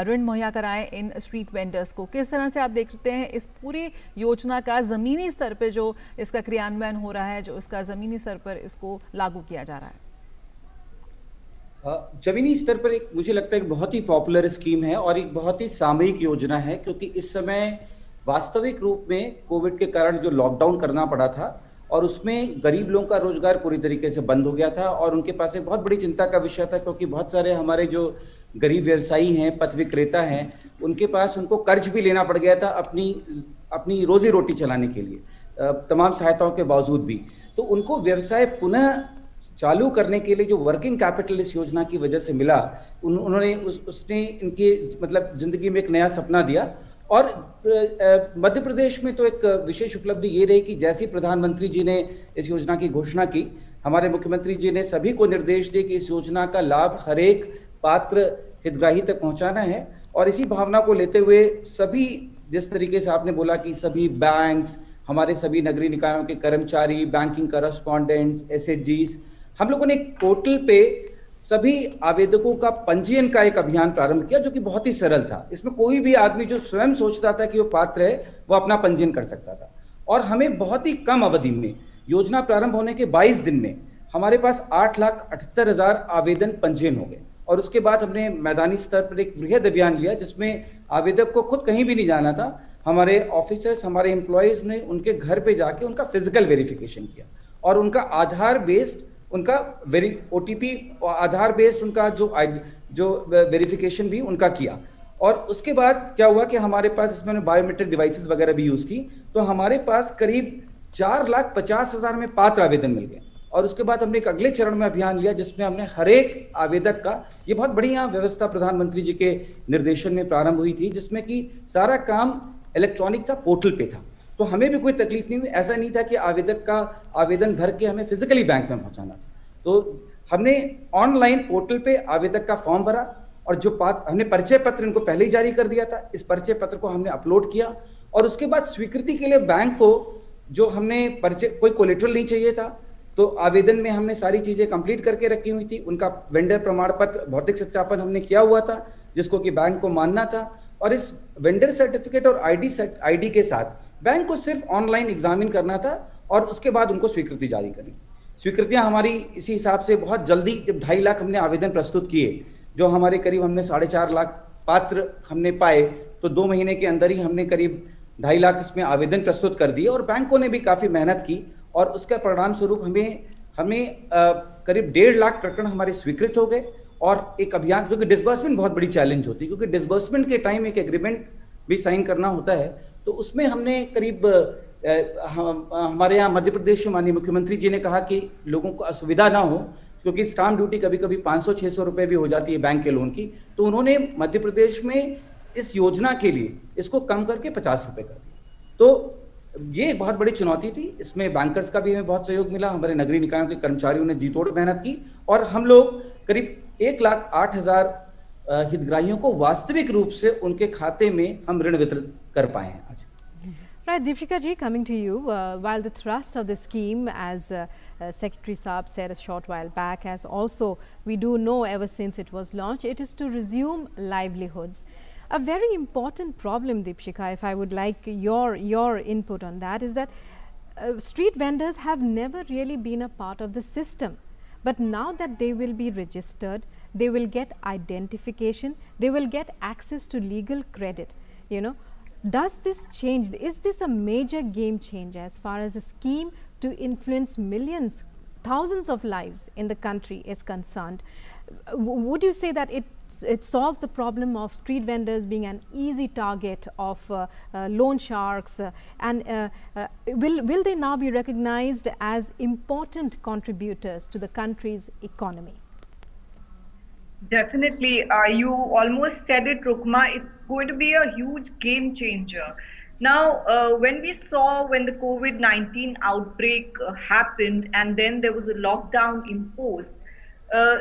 ऋण मुहैया कराएं इन स्ट्रीट वेंडर्स को। किस तरह से आप देखते हैं इस पूरी योजना का जमीनी स्तर पर जो इसका क्रियान्वयन हो रहा है, जो इसका जमीनी स्तर पर इसको लागू किया जा रहा है? जमीनी स्तर पर एक मुझे लगता है एक बहुत ही पॉपुलर स्कीम है और एक बहुत ही सामयिक योजना है, क्योंकि इस समय वास्तविक रूप में कोविड के कारण जो लॉकडाउन करना पड़ा था और उसमें गरीब लोगों का रोजगार पूरी तरीके से बंद हो गया था, और उनके पास एक बहुत बड़ी चिंता का विषय था, क्योंकि बहुत सारे हमारे जो गरीब व्यवसायी हैं, पथ विक्रेता हैं, उनके पास उनको कर्ज भी लेना पड़ गया था अपनी रोजी रोटी चलाने के लिए, तमाम सहायताओं के बावजूद भी। तो उनको व्यवसाय पुनः चालू करने के लिए जो वर्किंग कैपिटल इस योजना की वजह से मिला, उन्होंने उसने इनकी मतलब जिंदगी में एक नया सपना दिया। और मध्य प्रदेश में तो एक विशेष उपलब्धि ये रही कि जैसे प्रधानमंत्री जी ने इस योजना की घोषणा की, हमारे मुख्यमंत्री जी ने सभी को निर्देश दिए कि इस योजना का लाभ हर एक पात्र हितग्राही तक पहुंचाना है। और इसी भावना को लेते हुए सभी, जिस तरीके से आपने बोला कि सभी बैंक्स, हमारे सभी नगरीय निकायों के कर्मचारी, बैंकिंग करस्पॉन्डेंट्स, SHGs, हम लोगों ने एक पोर्टल पे सभी आवेदकों का पंजीयन का एक अभियान प्रारंभ किया, जो कि बहुत ही सरल था। इसमें कोई भी आदमी जो स्वयं सोचता था कि वो पात्र है, वो अपना पंजीयन कर सकता था। और हमें बहुत ही कम अवधि में, योजना प्रारंभ होने के 22 दिन में हमारे पास 8,78,000 आवेदन पंजीयन हो गए। और उसके बाद हमने मैदानी स्तर पर एक वृहद अभियान लिया, जिसमें आवेदक को खुद कहीं भी नहीं जाना था। हमारे ऑफिसर्स, हमारे एम्प्लॉयज ने उनके घर पे जाके उनका फिजिकल वेरिफिकेशन किया और उनका आधार बेस्ड, उनका OTP आधार बेस्ड उनका जो वेरिफिकेशन भी उनका किया। और उसके बाद क्या हुआ कि हमारे पास इसमें बायोमेट्रिक डिवाइसेस वगैरह भी यूज की, तो हमारे पास करीब 4,50,000 में पात्र आवेदन मिल गए। और उसके बाद हमने एक अगले चरण में अभियान लिया, जिसमें हमने हर एक आवेदक का, ये बहुत बढ़िया व्यवस्था प्रधानमंत्री जी के निर्देशन में प्रारंभ हुई थी, जिसमें कि सारा काम इलेक्ट्रॉनिक था, पोर्टल पे था। तो हमें भी कोई तकलीफ नहीं हुई। ऐसा नहीं था कि आवेदक का आवेदन भर के हमें फिजिकली बैंक में पहुंचाना था। तो हमने ऑनलाइन पोर्टल पे आवेदक का फॉर्म भरा, और जो हमने परिचय पत्र इनको पहले ही जारी कर दिया था, इस परिचय पत्र को हमने अपलोड किया। और उसके बाद स्वीकृति के लिए बैंक को जो हमने कोई कोलेटरल नहीं चाहिए था, तो आवेदन में हमने सारी चीजें कंप्लीट करके रखी हुई थी। उनका वेंडर प्रमाण पत्र, भौतिक सत्यापन हमने किया हुआ था, जिसको कि बैंक को मानना था। और इस वेंडर सर्टिफिकेट और आईडी के साथ बैंक को सिर्फ ऑनलाइन एग्जामिन करना था और उसके बाद उनको स्वीकृति जारी करनी। स्वीकृतियां हमारी इसी हिसाब से बहुत जल्दी, जब 2.5 लाख हमने आवेदन प्रस्तुत किए, जो हमारे करीब हमने 4.5 लाख पात्र हमने पाए, तो 2 महीने के अंदर ही हमने करीब 2.5 लाख इसमें आवेदन प्रस्तुत कर दिए। और बैंकों ने भी काफी मेहनत की, और उसका परिणाम स्वरूप हमें करीब 1.5 लाख प्रकरण हमारे स्वीकृत हो गए। और एक अभियान, क्योंकि डिसबर्समेंट बहुत बड़ी चैलेंज होती है, क्योंकि डिसबर्समेंट के टाइम एक एग्रीमेंट भी साइन करना होता है, तो उसमें हमने करीब हमारे यहाँ मध्य प्रदेश में माननीय मुख्यमंत्री जी ने कहा कि लोगों को असुविधा ना हो, क्योंकि स्टाम्प ड्यूटी कभी कभी 500-600 रुपए भी हो जाती है बैंक के लोन की, तो उन्होंने मध्य प्रदेश में इस योजना के लिए इसको कम करके 50 रुपए कर दिया। तो ये एक बहुत बड़ी चुनौती थी। इसमें बैंकर्स का भी हमें बहुत सहयोग मिला, हमारे नगरीय निकायों के कर्मचारियों ने जी तोड़ मेहनत की, और हम लोग करीब 1,08,000 हितग्राहियों को वास्तविक रूप से उनके खाते में हम ऋण वितरित कर पाए हैं आज। Right, Deepshika ji, coming to you, while the thrust of the scheme, as Secretary Saab said a short while back, as also we do know ever since it was launched, it is to resume livelihoods. A very important problem, Deepshika, if I would like your input on that, is that street vendors have never really been a part of the system. But now that they will be registered, they will get identification, they will get access to legal credit, you know. Does this change, is this a major game changer as far as a scheme to influence millions, thousands of lives in the country is concerned? Would you say that it solves the problem of street vendors being an easy target of loan sharks, and will they now be recognized as important contributors to the country's economy? Definitely. You almost said it, Rukma. It's going to be a huge game changer. Now, when the COVID-19 outbreak happened and then there was a lockdown imposed,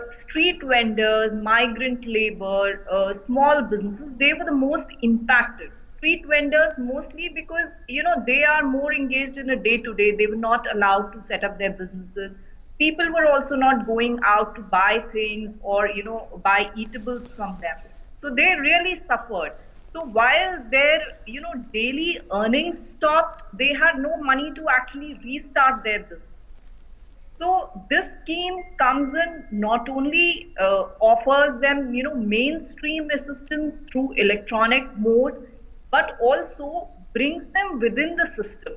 street vendors, migrant labor, small businesses, they were the most impacted. Street vendors mostly because, you know, they are more engaged in a day-to-day. They were not allowed to set up their businesses. People were also not going out to buy things or, you know, buy eatables from them. So they really suffered. So while their, you know, daily earnings stopped, they had no money to actually restart their business. So this scheme comes in, not only offers them, you know, mainstream assistance through electronic mode, but also brings them within the system.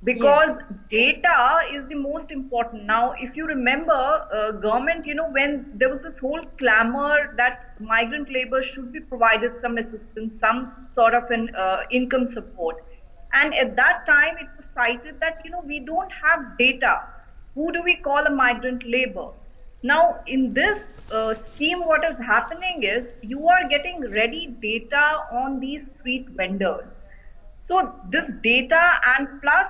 Because data is the most important. Now, if you remember, government, you know, when there was this whole clamor that migrant labor should be provided some assistance, some sort of an income support. And at that time, it was cited that, you know, we don't have data. Who do we call a migrant labor? Now, in this scheme, what is happening is you are getting ready data on these street vendors. So this data and plus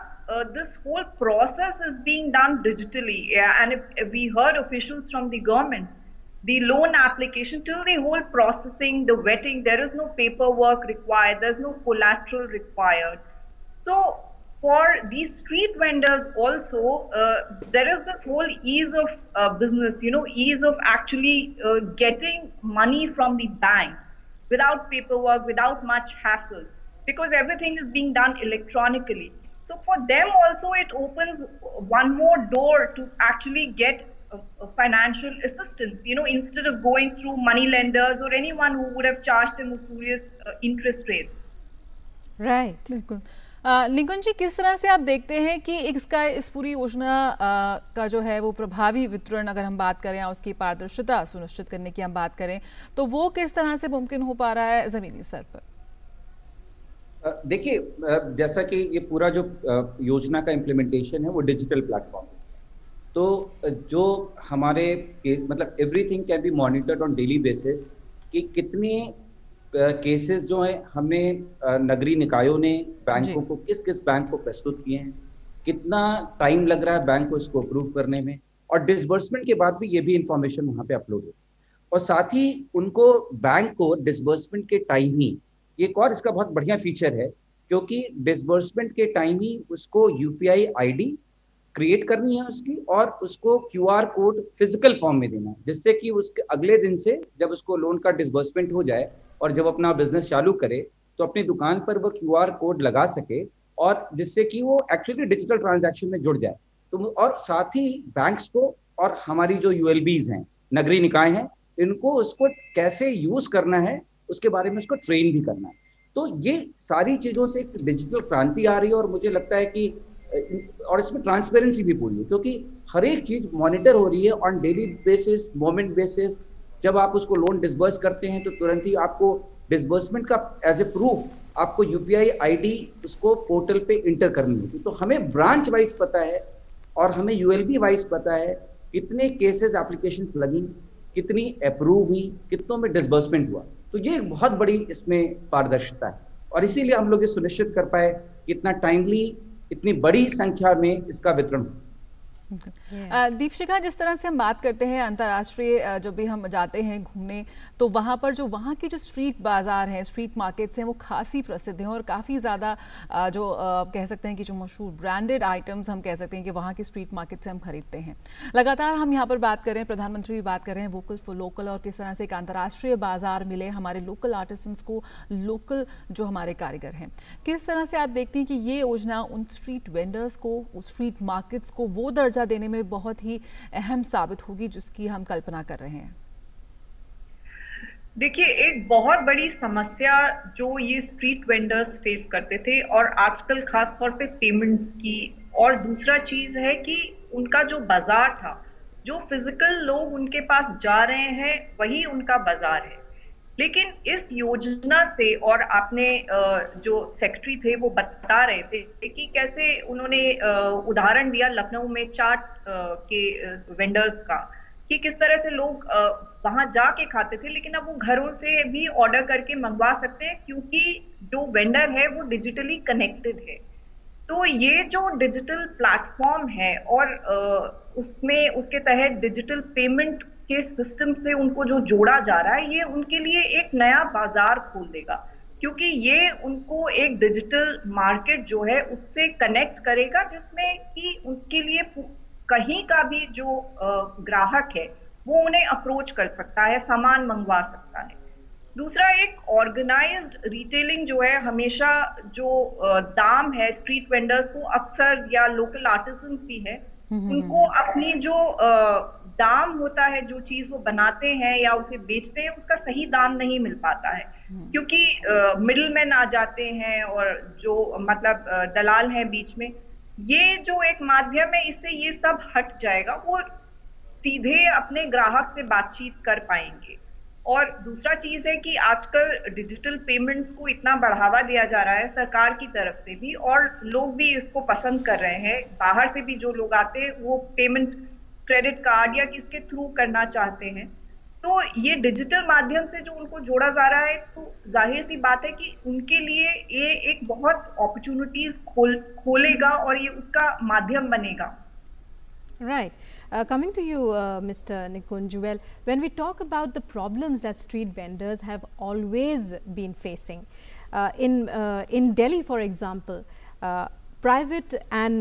this whole process is being done digitally. Yeah, and if we heard officials from the government, the loan application till the whole processing, the vetting, there is no paperwork required, there's no collateral required. So for these street vendors also, there is this whole ease of business, you know, ease of actually getting money from the banks without paperwork, without much hassle, because everything is being done electronically. So for them also, it opens one more door to actually get financial assistance, you know, instead of going through money lenders or anyone who would have charged them usurious interest rates. Right. बिल्कुल। निकुंज जी, किस तरह से आप देखते हैं कि इसका इस पूरी योजना का जो है वो प्रभावी वितरण, अगर हम बात करें, उसकी पारदर्शिता सुनिश्चित करने की हम बात करें, तो वो किस तरह से मुमकिन हो पा रहा है जमीनी स्तर पर? देखिए, जैसा कि ये पूरा जो योजना का इम्प्लीमेंटेशन है वो डिजिटल प्लेटफॉर्म है, तो जो हमारे मतलब everything can be monitored on daily basis कि कितने केसेस जो हैं हमने नगरीय निकायों ने बैंकों को किस बैंक को प्रस्तुत किए हैं, कितना टाइम लग रहा है बैंक को इसको अप्रूव करने में, और डिसबर्समेंट के बाद भी ये भी इंफॉर्मेशन वहाँ पे अपलोड है। और साथ ही उनको बैंक को डिसबर्समेंट के टाइम ही, एक और इसका बहुत बढ़िया फीचर है, क्योंकि डिसबर्समेंट के टाइम ही उसको यूपीआई आईडी क्रिएट करनी है उसकी, और उसको क्यूआर कोड फिजिकल फॉर्म में देना है, जिससे कि उसके अगले दिन से जब उसको लोन का डिसबर्समेंट हो जाए और जब अपना बिजनेस चालू करे तो अपनी दुकान पर वो क्यूआर कोड लगा सके, और जिससे कि वो एक्चुअली डिजिटल ट्रांजैक्शन में जुड़ जाए। तो और साथ ही बैंक्स को और हमारी जो यूएलबीज हैं, नगरीय निकाय हैं, इनको उसको कैसे यूज करना है उसके बारे में उसको ट्रेन भी करना है। तो ये सारी चीज़ों से एक डिजिटल क्रांति आ रही है, और मुझे लगता है कि और इसमें ट्रांसपेरेंसी भी पूरी है, क्योंकि हर एक चीज़ मॉनिटर हो रही है on daily basis, moment basis. जब आप उसको लोन डिसबर्स करते हैं तो तुरंत ही आपको डिसबर्समेंट का एज ए प्रूफ आपको यूपीआई आईडी उसको पोर्टल पे इंटर करनी होती। तो हमें ब्रांच वाइज पता है और हमें यूएलबी वाइज पता है कितने केसेस एप्लीकेशंस लगी, कितनी अप्रूव हुई, कितनों में डिसबर्समेंट हुआ। तो ये एक बहुत बड़ी इसमें पारदर्शिता है, और इसीलिए हम लोग ये सुनिश्चित कर पाए कि इतना टाइमली, इतनी बड़ी संख्या में इसका वितरण हो। दीपशिखा, जिस तरह से हम बात करते हैं अंतर्राष्ट्रीय, जब भी हम जाते हैं घूमने, तो वहाँ पर जो वहाँ की जो स्ट्रीट बाज़ार हैं, स्ट्रीट मार्केट्स हैं, वो खासी प्रसिद्ध हैं और काफ़ी ज़्यादा जो कह सकते हैं कि जो मशहूर ब्रांडेड आइटम्स हम कह सकते हैं कि वहाँ की स्ट्रीट मार्केट से हम खरीदते हैं। लगातार हम यहाँ पर बात करें, प्रधानमंत्री भी बात कर रहे हैं वोकल फॉर लोकल, और किस तरह से एक अंतर्राष्ट्रीय बाज़ार मिले हमारे लोकल आर्टिसंस को, लोकल जो हमारे कारीगर हैं। किस तरह से आप देखते हैं कि ये योजना उन स्ट्रीट वेंडर्स को, उस स्ट्रीट मार्केट्स को वो दर्जा मुआवजा देने में बहुत ही अहम साबित होगी, जिसकी हम कल्पना कर रहे हैं? देखिए, एक बहुत बड़ी समस्या जो ये स्ट्रीट वेंडर्स फेस करते थे, और आजकल खास तौर पे पेमेंट्स की, और दूसरा चीज है कि उनका जो बाजार था, जो फिजिकल लोग उनके पास जा रहे हैं वही उनका बाजार है। लेकिन इस योजना से, और आपने जो सेक्रेटरी थे वो बता रहे थे कि कैसे उन्होंने उदाहरण दिया लखनऊ में चाट के वेंडर्स का, कि किस तरह से लोग वहां जाके खाते थे, लेकिन अब वो घरों से भी ऑर्डर करके मंगवा सकते हैं, क्योंकि जो वेंडर है वो डिजिटली कनेक्टेड है। तो ये जो डिजिटल प्लेटफॉर्म है, और उसमें उसके तहत डिजिटल पेमेंट के सिस्टम से उनको जो जोड़ा जा रहा है, ये उनके लिए एक नया बाजार खोल देगा, क्योंकि ये उनको एक डिजिटल मार्केट जो है उससे कनेक्ट करेगा, जिसमें कि उनके लिए कहीं का भी जो ग्राहक है वो उन्हें अप्रोच कर सकता है, सामान मंगवा सकता है। दूसरा, एक ऑर्गेनाइज्ड रिटेलिंग जो है, हमेशा जो दाम है स्ट्रीट वेंडर्स को अक्सर, या लोकल आर्टिसंस भी है, उनको अपनी जो दाम होता है, जो चीज वो बनाते हैं या उसे बेचते हैं, उसका सही दाम नहीं मिल पाता है, क्योंकि मिडलमैन आ जाते हैं और जो मतलब दलाल हैं बीच में। ये जो एक माध्यम है, इससे ये सब हट जाएगा, वो सीधे अपने ग्राहक से बातचीत कर पाएंगे। और दूसरा चीज है कि आजकल डिजिटल पेमेंट्स को इतना बढ़ावा दिया जा रहा है सरकार की तरफ से भी, और लोग भी इसको पसंद कर रहे हैं। बाहर से भी जो लोग आते हैं वो पेमेंट क्रेडिट कार्ड या किसके थ्रू करना चाहते हैं। तो ये डिजिटल माध्यम से जो उनको जोड़ा जा रहा है, तो जाहिर सी बात है कि उनके लिए ये एक बहुत अपॉर्चुनिटीज खोलेगा, और ये उसका माध्यम बनेगा। Right. Coming to you, Mr. Nikunj, well, when we talk about the problems that street vendors have always been facing, in Delhi, for example, private and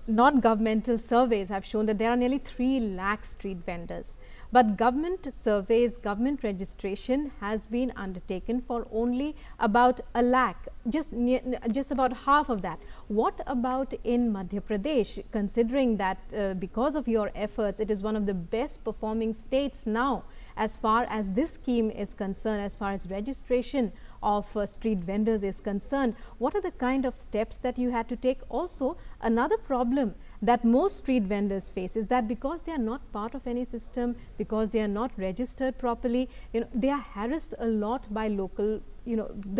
non-governmental surveys have shown that there are nearly 3 lakh street vendors. But government surveys, government registration has been undertaken for only about 1 lakh, just about half of that. What about in Madhya Pradesh, considering that because of your efforts, it is one of the best performing states now as far as this scheme is concerned, as far as registration of street vendors is concerned? What are the kind of steps that you had to take? Also, another problem that most street vendors face is that because they are not part of any system, because they are not registered properly, they are harassed a lot by local,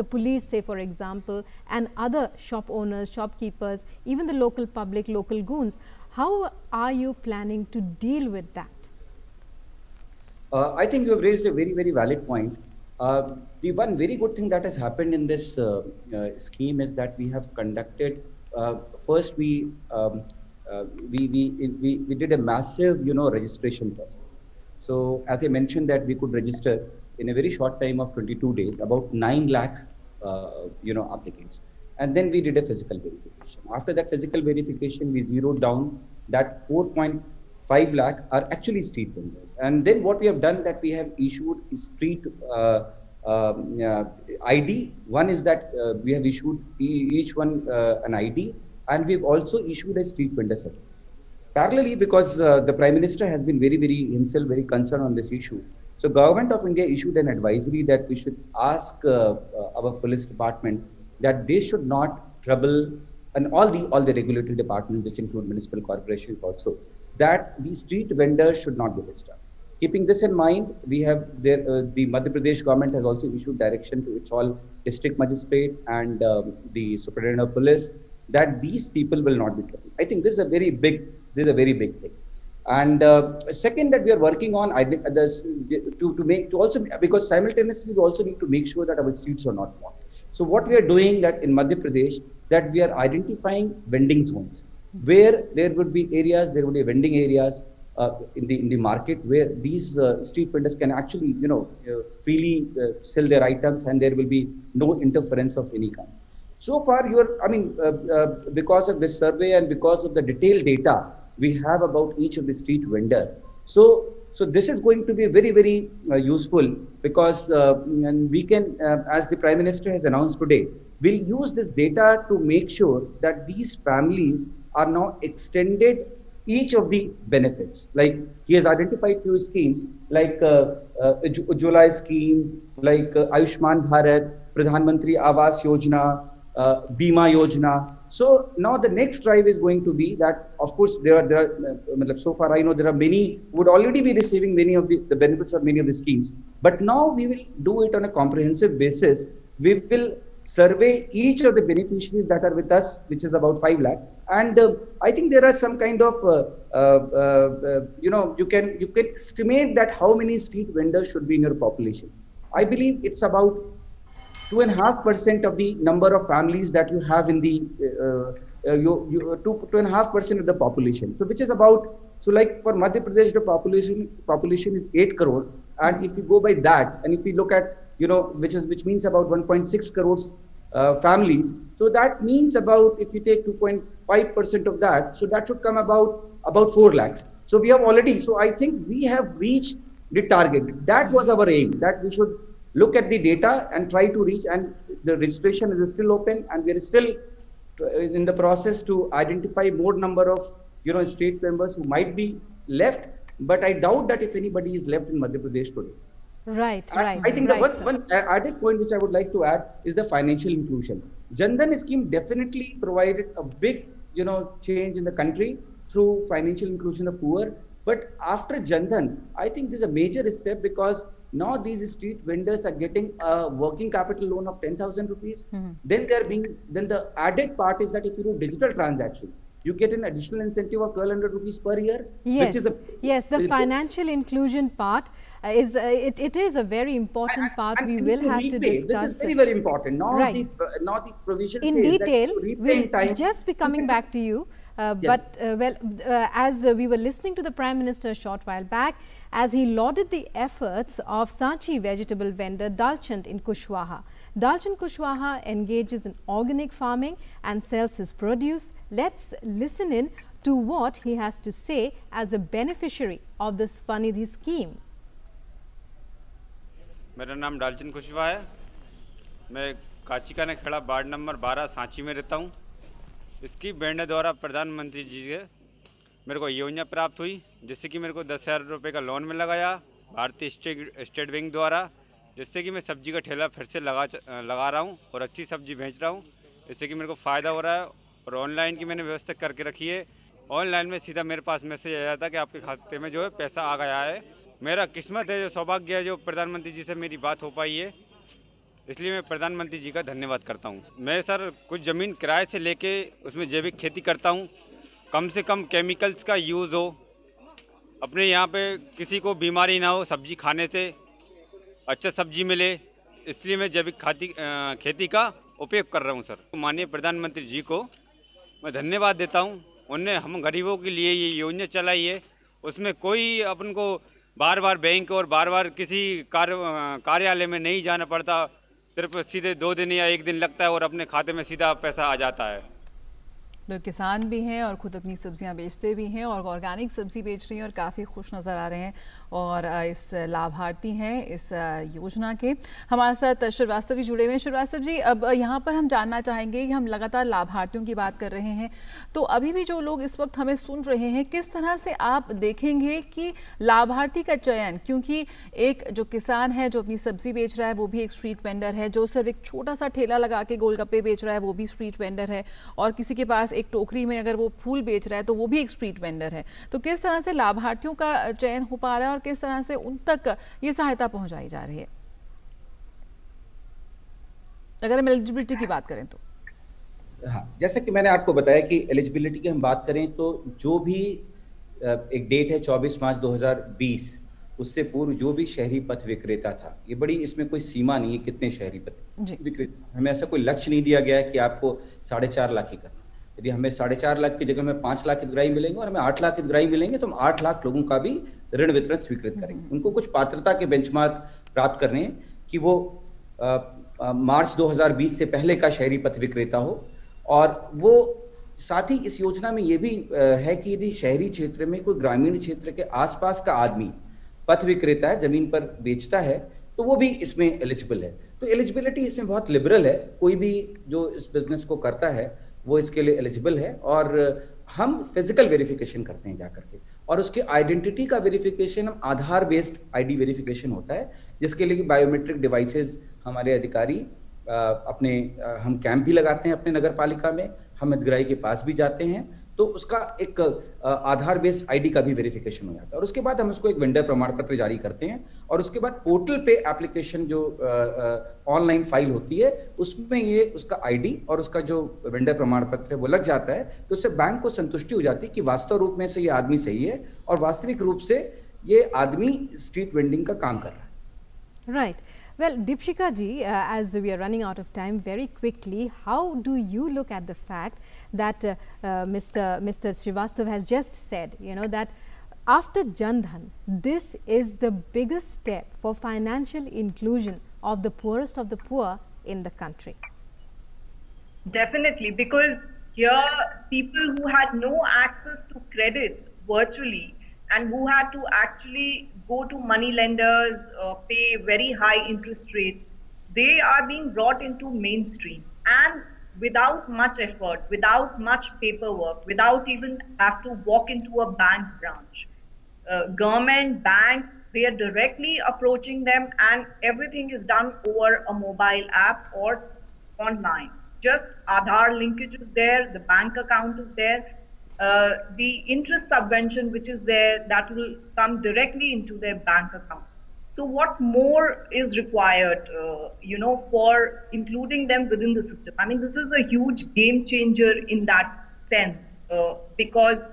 the police, say for example, and other shop owners, shopkeepers, even the local public, local goons. How are you planning to deal with that? I think you have raised a very, very valid point. The one very good thing that has happened in this scheme is that we have conducted, first we did a massive, registration process. So as I mentioned that we could register in a very short time of 22 days, about 9 lakh, applicants. And then we did a physical verification. After that physical verification, we zeroed down that 4.5 lakh are actually street vendors. And then what we have done that we have issued street ID. One is that we have issued each one an ID, and we've also issued a street vendor certificate. Parallelly, because the Prime Minister has been himself very concerned on this issue. So Government of India issued an advisory that we should ask our police department that they should not trouble, and all the regulatory departments, which include municipal corporations also, that the street vendors should not be disturbed. Keeping this in mind, we have the Madhya Pradesh government has also issued direction to its all district magistrate and the superintendent of police that these people will not be troubled. I think this is a very big thing. And second, that we are working on because simultaneously we also need to make sure that our streets are not blocked. So what we are doing that in Madhya Pradesh, that we are identifying vending zones where there would be vending areas in the market where these street vendors can actually freely sell their items, and there will be no interference of any kind. So far, because of this survey and because of the detailed data we have about each of the street vendor, so this is going to be very, very useful, because and we can, as the Prime Minister has announced today, we'll use this data to make sure that these families are now extended each of the benefits. Like he has identified few schemes like Ujjwala scheme, like Ayushman Bharat, Pradhan Mantri Awas Yojana, Bima Yojana. So now the next drive is going to be that, of course, there are so far I know there are many who would already be receiving many of the benefits of many of the schemes. But now we will do it on a comprehensive basis. We will survey each of the beneficiaries that are with us, which is about 5 lakh. And I think there are some kind of, you can estimate that how many street vendors should be in your population. I believe it's about 2.5% of the number of families that you have in the 2.5% of the population. So which is about, so like for Madhya Pradesh, the population is 8 crore. And if you go by that, and if we look at, which means about 1.6 crores families. So that means about, if you take 2.5% of that, so that should come about 4 lakhs. So we have already, so I think we have reached the target. That was our aim, that we should look at the data and try to reach, and the registration is still open, and we are still in the process to identify more number of, state members who might be left. But I doubt that if anybody is left in Madhya Pradesh today. Right. I think the one added point which I would like to add is the financial inclusion. Jan Dhan scheme definitely provided a big, change in the country through financial inclusion of poor. But after Jan Dhan, I think this is a major step, because now these street vendors are getting a working capital loan of 10,000 rupees. Then then the added part is that if you do digital transaction, you get an additional incentive of 1,200 rupees per year. Yes, which is the financial inclusion part is it is a very important part. We will have to discuss. This is very, very important. Now the provision in detail. We'll just be coming back to you. As we were listening to the Prime Minister a short while back, as he lauded the efforts of Sanchi vegetable vendor Dalchand in Kushwaha. Dalchand Kushwaha engages in organic farming and sells his produce. Let's listen in to what he has to say as a beneficiary of this Swanidhi scheme. मेरा नाम डालचंद कुशवाहा है। मैं काचिका ने खड़ा ward number 12 Sanchi में रहता हूँ। इसकी बैंड द्वारा प्रधानमंत्री जी से मेरे को योजना प्राप्त हुई, जिससे कि मेरे को 10,000 रुपये का लोन में लगाया भारतीय स्टेट बैंक द्वारा, जिससे कि मैं सब्जी का ठेला फिर से लगा रहा हूँ और अच्छी सब्जी बेच रहा हूँ। इससे कि मेरे को फ़ायदा हो रहा है। और ऑनलाइन की मैंने व्यवस्था करके रखी है। ऑनलाइन में सीधा मेरे पास मैसेज आ जाता है कि आपके खाते में जो है पैसा आ गया है। मेरा किस्मत है, जो सौभाग्य है, जो प्रधानमंत्री जी से मेरी बात हो पाई है, इसलिए मैं प्रधानमंत्री जी का धन्यवाद करता हूँ। मैं सर कुछ ज़मीन किराए से लेके उसमें जैविक खेती करता हूँ। कम से कम केमिकल्स का यूज़ हो, अपने यहाँ पे किसी को बीमारी ना हो, सब्जी खाने से अच्छा सब्जी मिले, इसलिए मैं जैविक खेती का उपयोग कर रहा हूँ। सर माननीय प्रधानमंत्री जी को मैं धन्यवाद देता हूँ। उनने हम गरीबों के लिए ये योजना चलाई है। उसमें कोई अपन को बार बार बैंक और बार बार किसी कार्यालय में नहीं जाना पड़ता। सिर्फ सीधे 2 दिन या 1 दिन लगता है और अपने खाते में सीधा पैसा आ जाता है। लोग किसान भी हैं और खुद अपनी सब्जियां बेचते भी हैं और ऑर्गेनिक सब्जी बेच रही हैं और काफ़ी खुश नज़र आ रहे हैं और इस लाभार्थी हैं इस योजना के। हमारे साथ श्रीवास्तव जी जुड़े हुए हैं। श्रीवास्तव जी, अब यहाँ पर हम जानना चाहेंगे कि हम लगातार लाभार्थियों की बात कर रहे हैं, तो अभी भी जो लोग इस वक्त हमें सुन रहे हैं, किस तरह से आप देखेंगे कि लाभार्थी का चयन, क्योंकि एक जो किसान है जो अपनी सब्जी बेच रहा है वो भी एक स्ट्रीट वेंडर है, जो सिर्फ एक छोटा सा ठेला लगा के गोलगप्पे बेच रहा है वो भी स्ट्रीट वेंडर है, और किसी के पास एक टोकरी में अगर वो फूल बेच रहा है तो वो भी एक स्ट्रीट वेंडर है। तो किस तरह से लाभार्थियों का चयन हो पा रहा है और किस तरह से उन तक ये सहायता पहुंचाई जा रही है, अगर हम एलिजिबिलिटी की बात करें तो? हाँ, जैसा कि मैंने आपको बताया कि एलिजिबिलिटी की हम बात करें तो जो भी एक डेट है 24 मार्च 2020, उससे पूर्व जो भी शहरी पथ विक्रेता था, ये बड़ी, इसमें कोई सीमा नहीं है कितने शहरी पथ विक्रेता, हमें ऐसा कोई लक्ष्य नहीं दिया गया है कि आपको 4.5 लाख ही करना। यदि हमें 4.5 लाख की जगह में 5 लाख हितग्राही मिलेंगे और हमें 8 लाख हितग्राही मिलेंगे तो हम 8 लाख लोगों का भी ऋण वितरण स्वीकृत करेंगे। उनको कुछ पात्रता के बेंचमार्क प्राप्त करने हैं कि वो मार्च 2020 से पहले का शहरी पथ विक्रेता हो, और वो साथ ही इस योजना में ये भी है कि यदि शहरी क्षेत्र में कोई ग्रामीण क्षेत्र के आसपास का आदमी पथ विक्रेता है, जमीन पर बेचता है, तो वो भी इसमें एलिजिबल है। तो एलिजिबिलिटी इसमें बहुत लिबरल है, कोई भी जो इस बिजनेस को करता है वो इसके लिए एलिजिबल है। और हम फिजिकल वेरिफिकेशन करते हैं जाकर के, और उसके आइडेंटिटी का वेरिफिकेशन हम आधार बेस्ड आईडी वेरिफिकेशन होता है, जिसके लिए बायोमेट्रिक डिवाइसेस हमारे अधिकारी हम कैंप भी लगाते हैं अपने नगर पालिका में, हम हितग्राही के पास भी जाते हैं, तो उसका एक आधार बेस्ड आईडी का भी वेरिफिकेशन हो जाता है, और उसके बाद हम उसको एक वेंडर प्रमाण पत्र जारी करते हैं, और उसके बाद पोर्टल पे एप्लीकेशन जो ऑनलाइन फाइल होती है उसमें ये उसका आईडी और उसका जो वेंडर प्रमाण पत्र है वो लग जाता है, तो उससे बैंक को संतुष्टि हो जाती है कि वास्तव रूप में से ये आदमी सही है और वास्तविक रूप से ये आदमी स्ट्रीट वेंडिंग का काम कर रहा है। Right. Well, Deepshika ji, as we are running out of time, very quickly, how do you look at the fact that Mr. Srivastav has just said, you know, that after Jan Dhan, this is the biggest step for financial inclusion of the poorest of the poor in the country? Definitely, because here people who had no access to credit virtually and who had to actually go to money lenders, pay very high interest rates, they are being brought into mainstream, and without much effort, without much paperwork, without even have to walk into a bank branch. Government, banks, they are directly approaching them, and everything is done over a mobile app or online. Just Aadhaar linkage is there, the bank account is there, the interest subvention which is there, that will come directly into their bank account. So what more is required, you know, for including them within the system? I mean, this is a huge game changer in that sense, because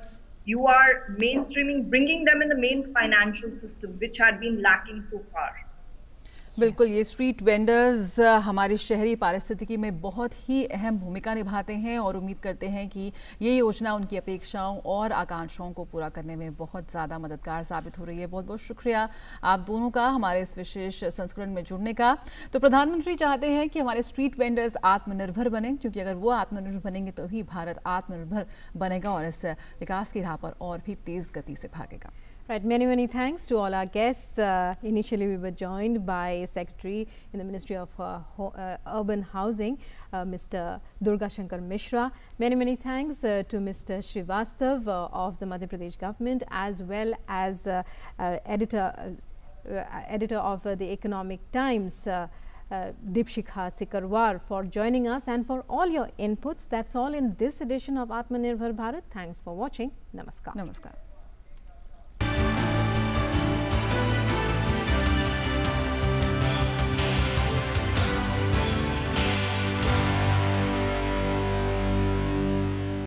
you are mainstreaming, bringing them in the main financial system, which had been lacking so far. बिल्कुल, ये street vendors हमारी शहरी पारिस्थितिकी में बहुत ही अहम भूमिका निभाते हैं और उम्मीद करते हैं कि ये योजना उनकी अपेक्षाओं और आकांक्षाओं को पूरा करने में बहुत ज़्यादा मददगार साबित हो रही है। बहुत बहुत शुक्रिया आप दोनों का हमारे इस विशेष संस्करण में जुड़ने का। तो प्रधानमंत्री चाहते हैं कि हमारे स्ट्रीट वेंडर्स आत्मनिर्भर बनें, क्योंकि अगर वो आत्मनिर्भर बनेंगे तो ही भारत आत्मनिर्भर बनेगा और इस विकास की राह पर और भी तेज़ गति से भागेगा। Right, many thanks to all our guests. Initially we were joined by Secretary in the Ministry of Urban Housing, Mr. Durga Shankar Mishra. Many thanks to Mr. Srivastav of the Madhya Pradesh government, as well as editor of the Economic Times, Deepshika Sikarwar, for joining us and for all your inputs. That's all in this edition of Atmanirbhar Bharat. Thanks for watching. Namaskar. Namaskar.